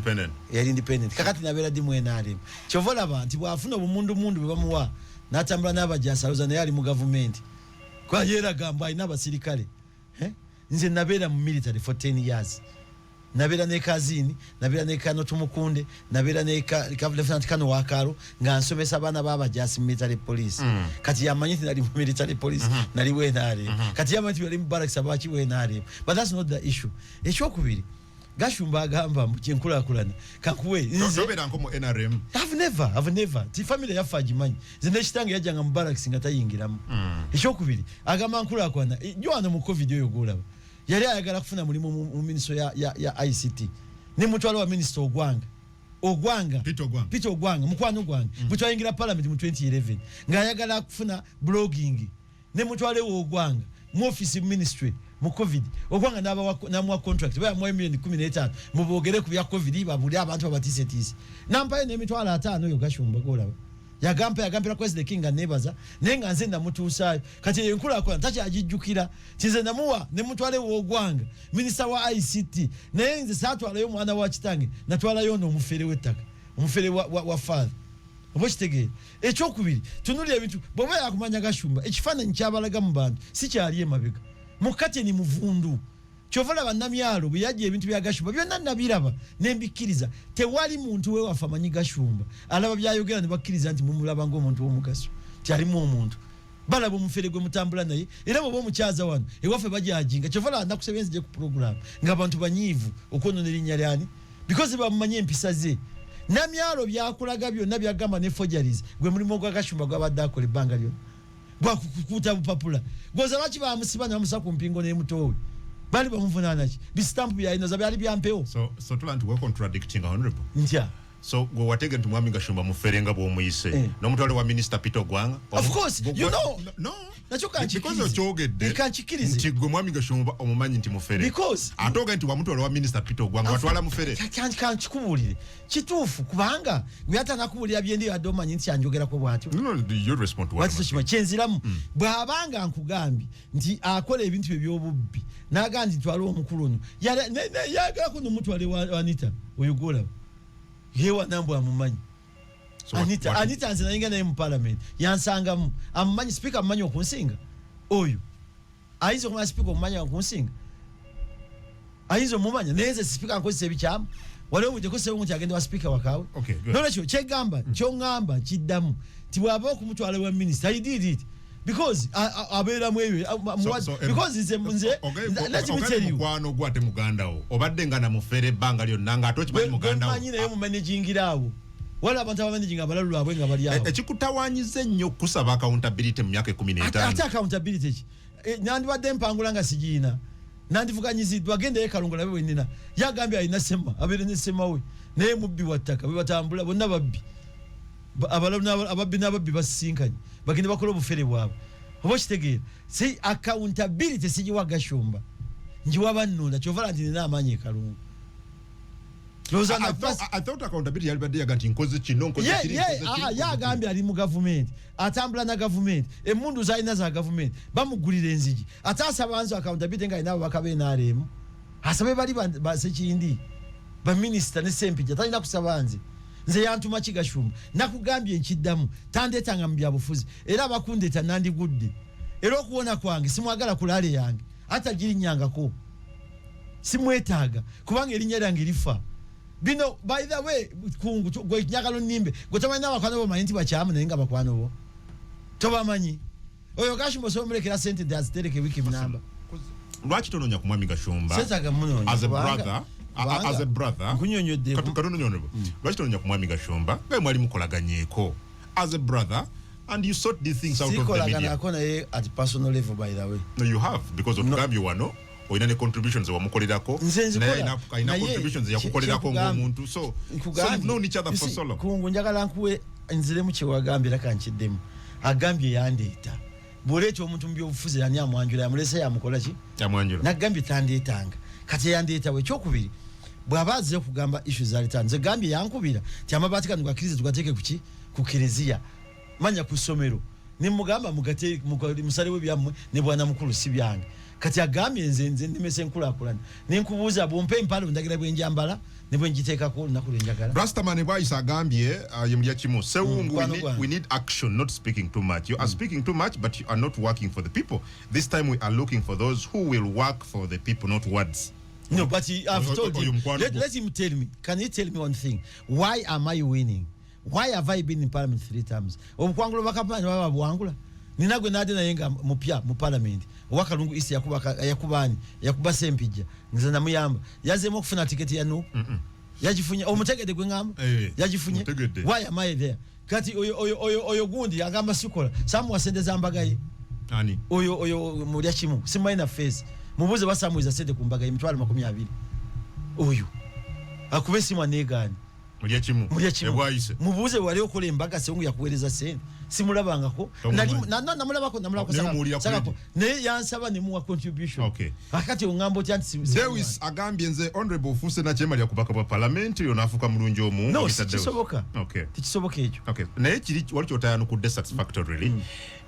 independent kakati nabera di mu NRM kyovola abantu bwafuna obumundu bebamuwa natambula n'abajasaluza naye ali mu government kwa yera gamba ina abasirikale nze nabera mu military for 10 years nabera ne kazini nabera ne kano tumukunde nabera ne Lieutenant Kano wakaro nga nsomesa abana baba just military police kati yamanyiti nali military police nali wenare kati yamanyiti bali barracks abachi wenare but that's not the issue ekyokubiri Gashumba agamba mu kyenkulakulana kakuwe nze nsobera nko mu NRM I've never ti family ya fajimanyi zine kitange yajanga mu barracks nga tayingiramu ekyokubiri agamba nkulakulana jwana mu covid oyo golaba yali ayagala kufuna mulimu mu ministry ya ICT ne mutwalo wa minister Ogwanga Peter Ogwanga mukwano gwange butwayingira parliament mu 2011 nga ayagala kufuna blogging ne mutwale wo Ogwanga mu office ministry mu covid ogwanga namwa contract baya mu million 15 mubogere ku bya covid babuli abantu abatise tisi nampaye n'emitwalo 5 yo Gashumba golaba yagampira kwezi the king anebaza nenga nze namutuusayo kati enkula kwa tacha ajijjukira kize namuwa ne mutwale wogwanga minister wa ICT naye nze satwalayo mwana wa kitange natwalayo no mufere wetaka umufere wa father oboshitegere ekyokubiri tunulira ebintu bwoba yakumanya Gashumba ekifaananyi kyabalaga mu bantu si kyali emabega mukate ni muvundu chovala banamyalo byaje ebintu bya Gashumba byonna nabiraba nembikiriza tewali muntu we wafamanyi Gashumba alaba byayogera ne bakkiriza nti mumulaba ng'omuntu w'omugaso kyali mu omuntu balabo mufere gwe mutambula naye era bo mukyaza wano ewafe bajajinga chovala nakusebenze je ku program ng'abantu banyivu okono nelinya lyani because bamanye empisa ze namyalo byakulaga byonna byagamba ne forgeries gwe mulimo gwa Gashumba gwabadde akola ebbanga lyo gwa kukuta bupapula goza lwaki bamusiba namusaku mpingo ne mutowe bali bamuvunana ki bistamp bya ino zabyali byampewo so tulanti we contradicting honorable ntya so go watege nti mwami Gashumba muferenga bo muyise no mutwale wa minister Peter Gwanga of course you know no nachoka because ochogedde ikachikirize nti gwe mwami Gashumba omumanyi nti mufere because atoga nti wa mutwale wa minister Peter Gwanga watwala mufere kanchikubulire kituufu kubanga byata nakubulira byendi adomanyi nti anjogera ko bwatyo no you respond to what chima chenziramu bwabanga nkugambi nti akola ebintu ebyobubbi nagandi twalo omukuluno yaga kuno mutwale wa Anita oyugola yewa nambo amumanyi so Anita nze nayinga naye mu parliament yansanga mu amumanyi speaker amumanyi okunsinga oyo aizo kuma speaker omumanyi okunsinga aizo mumanya neze speaker akozesa ebikyamu waliwo muje kose umuntu agende wa speaker wakawe nolekyo kyegamba kyongamba kiddamu tibwaba okumutwala wa minister I did it because abera mwewe because nze let me tell you kwano gwate muganda wo obadde ngana mufere banga lyo nanga atokimanyi muganda wo manyi naye mu managing rawo wala abantu abamanaging abalalu abwe nga bali awo ekikutawanyize nnyo kusaba accountability mu myaka 15 ate accountability ki nandi badde mpangula nga sigiina nandi vuganyizidwa agende yekalungola bewe nina yagambye ayina sema abere ne sema we naye mubbi wattaka bwe batambula bonna babbi ababbi n'ababbi basinkanye bagende bakola obufere bwabwe oba kitegeera si accountability sigiwa Gashumba njiwa bannunda kyovala nti nina amaanyi ekalungu I thought accountability yalibadde yaganti nkoze kino nkoze kiri yagambye ali mu government atambula na government emundu zalina za government bamugulira enzigi atasaba banzo accountability nga inabo bakabe nalemu asabe bali basekindi ba minister ne Sempija talina kusaba nze yantuma Gashumba nakugambye nkiddamu tandetanga mu byabufuzi era bakundeta nandi gudde era okuwona kwange simwagala kulale yange hata girinyangako simwetaaga kubanga erinya lyange lifa bino by the way kungu gwe nyakalo nimbe gotamanya abakwano bo mayinti bakyamu nenga bakwano bo tobamanyi oyo Gashumba so mulekera sente dazitereke wiki mnamba lwaki tononya ku mwami Gashumba setaga muno as a brother kunyonyodde katunyonyonebo lwaki tononya ku mwami Gashumba ngai mwali mukolaganyeko as a brother and you sort these things out of the media akona at personal level by the way no you have because otugambye wano oyina ne contributions wamukolerako na contributions yakukolerako ng'omuntu so you've known each other for so long kungu njagala nkuwe nzire mu kyewagambira kankiddemu agambye yandeeta bw'oleeta omuntu mu byobufuzi yani amwanjula yamulese yamukola ki yamwanjula nagambye tandeetanga kati yandeeta we kyokubiri bw'aba azire kugamba issue za litani nze gambye yankubira ti amabaati kano gakirize tugateeke kuki ku kereziya manya ku ssomero ne mugamba mugate musalewo byammwe ne bwana mukulu si byange kati agambye nze ndimese nkulakulana nenkubuuza bwompe empalo ndagira bwenjambala ne bwenjiteekako nakulo enjagala Rastaman bwayisa agambye yemulya kimu sewungu we need action not speaking too much you are speaking too much but you are not working for the people this time we are looking for those who will work for the people not words no but I've told him let him tell me can he tell me one thing why am I winning why have I been in parliament 3 times obukwangulo bakapanya baba bwangula ninagwe nade nayenga mupya mu parliament wakalungu isi yakubani yakuba Sempija ngiza namuyamba yazemo okufuna ticket ya no yajifunya omutegede gwe ngamba yajifunye why am I there kati oyo gundi agamba sikola samu wasendeza mbagaye ani oyo mulya kimu simaina face mubuze basamuiza sente kumbagaye mitwalo 20 oyo akubesi mwanegani mubuze wali okola embaga Sewungu yakuweereza sente simulabangako namulabako naye yansaba ne muwa contribution akati ongambo tya nti Dewis agambye nze honorable Fuse na chema lya kubaka bwa parliament yonafuka mulungi omu no tikisoboka tikisoboka ekyo naye kiri wali kyotayano ku satisfactorily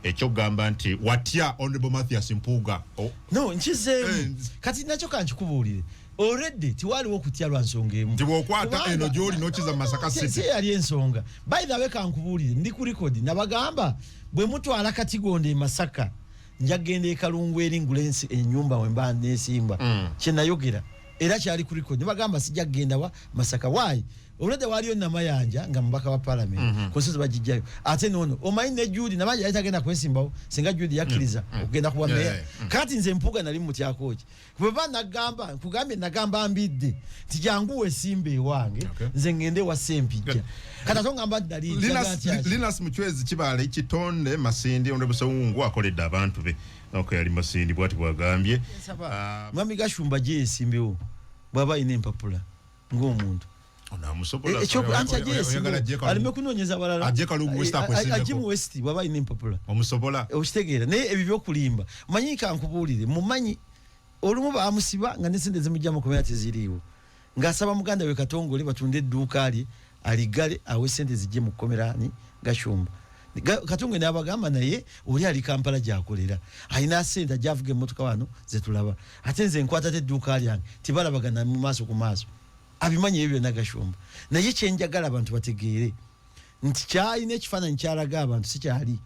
ekyo gamba nti watya honorable Mathias Mpuuga no nkizeemu kati nakyo kankikubuulire already tiwaliwo okutya lwa nsonga emu tiwokwata eno gyoli nokiza Masaka City yali ensonga by the way kankubuulire ndi ku record nabagamba bwe mutwala Katigonde e Masaka njagenda e Kalungu eri ngulensi ennyumba wemba nesimba kyenayogera era kyali ku record nabagamba sijja kugenda wa Masaka why already waliyo namayanja nga mbaka wa parliament konsozo bajijjayo ate nono omanyi ne Judy nabanja yatagenda kwesimbawo singa Judy yakiriza okugenda kuba meya kati nze Mpuuga nali mutyakoki bweba nagamba kugambye nagamba mbidde tijanguwe simbe wange nze ngende wa Sempijja kata tongamba dali Linus Muchwezi kibale kitonde Masindi honorable Sewungu akoledde abantu be yali Masindi bwati bwagambye Mwami Gashumba je simbewo bwaba ine empapula ng'omuntu alimekunonyeza balala ajimu West baba ine mpapula omusobola okitegeera naye ebyo kulimba manyika nkubuulire mumanyi olumu baamusiba nga nesente zimujja mu community ziriwo ngasaba muganda we Katongole batunde edduuka ali aligale awe sente zijje mu komerani Gashumba Katongole n'abagamba naye oli ali Kampala gyakolera ayina sente ajavuga emmotoka wano zetulaba ate nze nkwata edduuka lyange tibalabagana mu maaso ku maaso abimanyi ebyo na Gashumba naye kyenjagala abantu bategeere nti kyalina ekifaananyi kyalaga abantu si kyali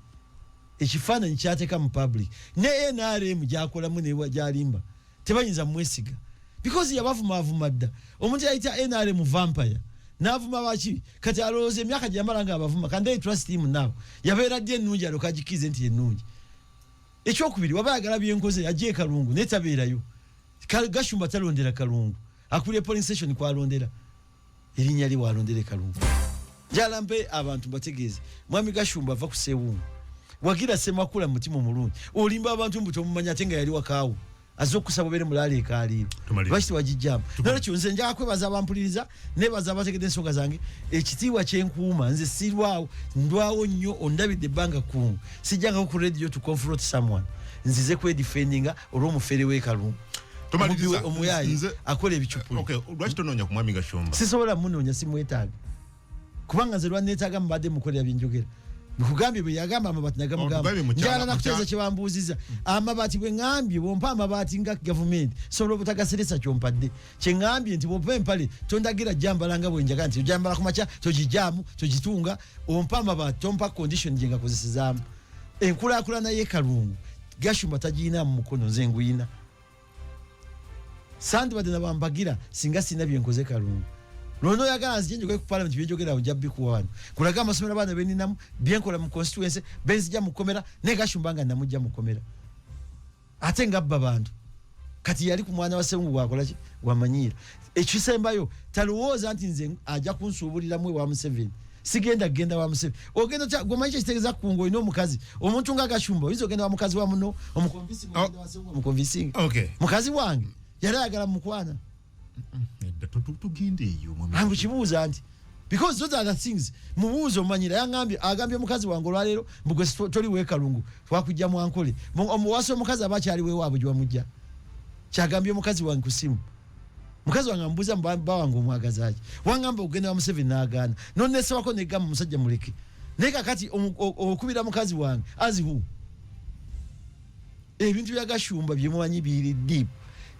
ekifaananyi kyateeka mu public ne NRM gyakolamu ne gyalimba tebanyinza mwesiga because yabavuma dda omuntu yayita NRM vampire n'avuma baki kati alowooza emyaka gyamala nga abavuma kandi trust him now yabeera ddi ennungi alokagikize nti ennungi ekyokubiri waba yagala byenkoze ajje Kalungu netabeerayo Gashumba talondera Kalungu akuli polling station kwa alondera erinnya li walondere Kalungu jalambe abantu bategeeze Mwami Gashumba ava ku Sewungu wagira Semakula mutima mulungi olimba abantu mbuto mumanya tenga yali wakaawo azokusaba bere mulale ekaliro bashiti wajijjama nalo kyonze njaka kwebaza abampuliriza nebaza abategede ensonga zange ekitiibwa kyenkuuma nze sirwawo ndwawo nnyo ondabidde banga kungu sijjanga ku radio to confront someone nzize kwe defendinga olw'omufere we Kalungu tumaliriza omuyayi akola ebicupu lwaki tononya ku Mwami Gashumba sisobola munonya simwetaaga kubanga nze lwanneetaaga mubadde mukolera byenjogera bikugambye bwe yagamba amabaati nagamugamba njala nakuteeza kye bambuuziza amabaati bwe ngambye bwompa amabaati nga gavumenti sobola obutagaseresa kyompadde kye ngambye nti bwompa empale tondagira jambala nga bwenjaga nti ojambala ku makya togijjaamu togitunga ompa amabaati tompa condition gye ngakozesezaamu enkulaakulana ye Kalungu Gashumba tagiina mu mukono nze nguyina sandi badena bambagira singa sina byenkoze Kalungu lono yagala nzinje ku parliament byejogera ujabbi kuwana kulaga amasomero abana beninamu byenkola mu constituency benzija mukomera ne Gashumba nga namujja mukomera ate ngabba abantu kati yali ku mwana wa Sewungu wakola ki wamanyira ekisembayo talowooza nti nze aja kunsuubulira mwe wa Museveni genda wa Museveni ogenda cha gomanyi kitegeza kungo ino mukazi omuntu nga Gashumba izo genda wa mukazi wa muno omukonvinsi mugenda wa Sewungu omukonvinsi mukazi wange yali ayagala mukwana tugende eyo ambu kibuuza nti because those are the things mubuuza omanyira agambye mukazi wange olwaleero mbugwe toli we Kalungu twakujja mu ankole omuwasi omukazi abakyali we waabwe gy'amujja kyagambye mukazi wange ku simu mukazi wange ambuuza mba wange omwagazaki wangamba ogenda wa Museveni n'agaana nonnesebako negamba musajja muleke naye kakati okubira mukazi wange azihu ebintu bya Gashumba byemumanyi biri deep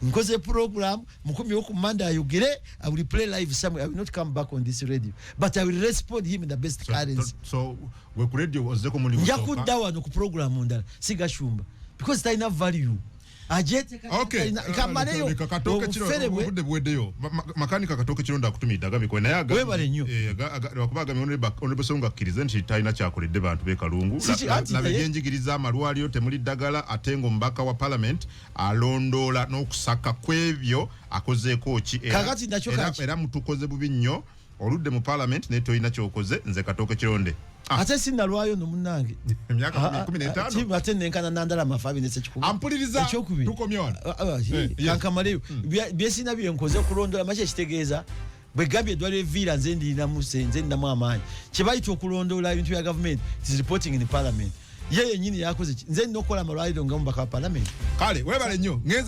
nkoze program mukumi oku Manda ayogere I will play live somewhere. I will not come back on this radio but I will respond him in the best currency so we ku radio ozeko muli musoka njakuddawa no ku program ndala si Gashumba because it enough value ajete kamaneyo kakatoke kiro budde makanika katoke kiro ndakutumida gabi kwena yaga webale nnyo wakubaga honorable Sewungu akkirize nti talina kyakoledde bantu be Kalungu nabenjigiriza amalwaliro temuli ddagala atengo mbaka wa parliament alondola n'okusaka kwebyo akozeeko ki era mutukoze bubi nnyo oludde mu parliament ne toyina kyokoze nze katoke kironde ate sinalwayo no munnange emyaka 15 timu ate nenkana nandala mafabi nese kikuba ampuliriza tukomyona yankamaleyo byesina byenkoze kulondola mache kitegeeza bwe gambye eddwaliro evviira nze ndinamu amaanyi kye bayita okulondoola ebintu bya gavumenti is reporting in parliament ye yennyini yakoze nze nina okukola amalwaliro nga mubaka wa parliament kale webale nnyo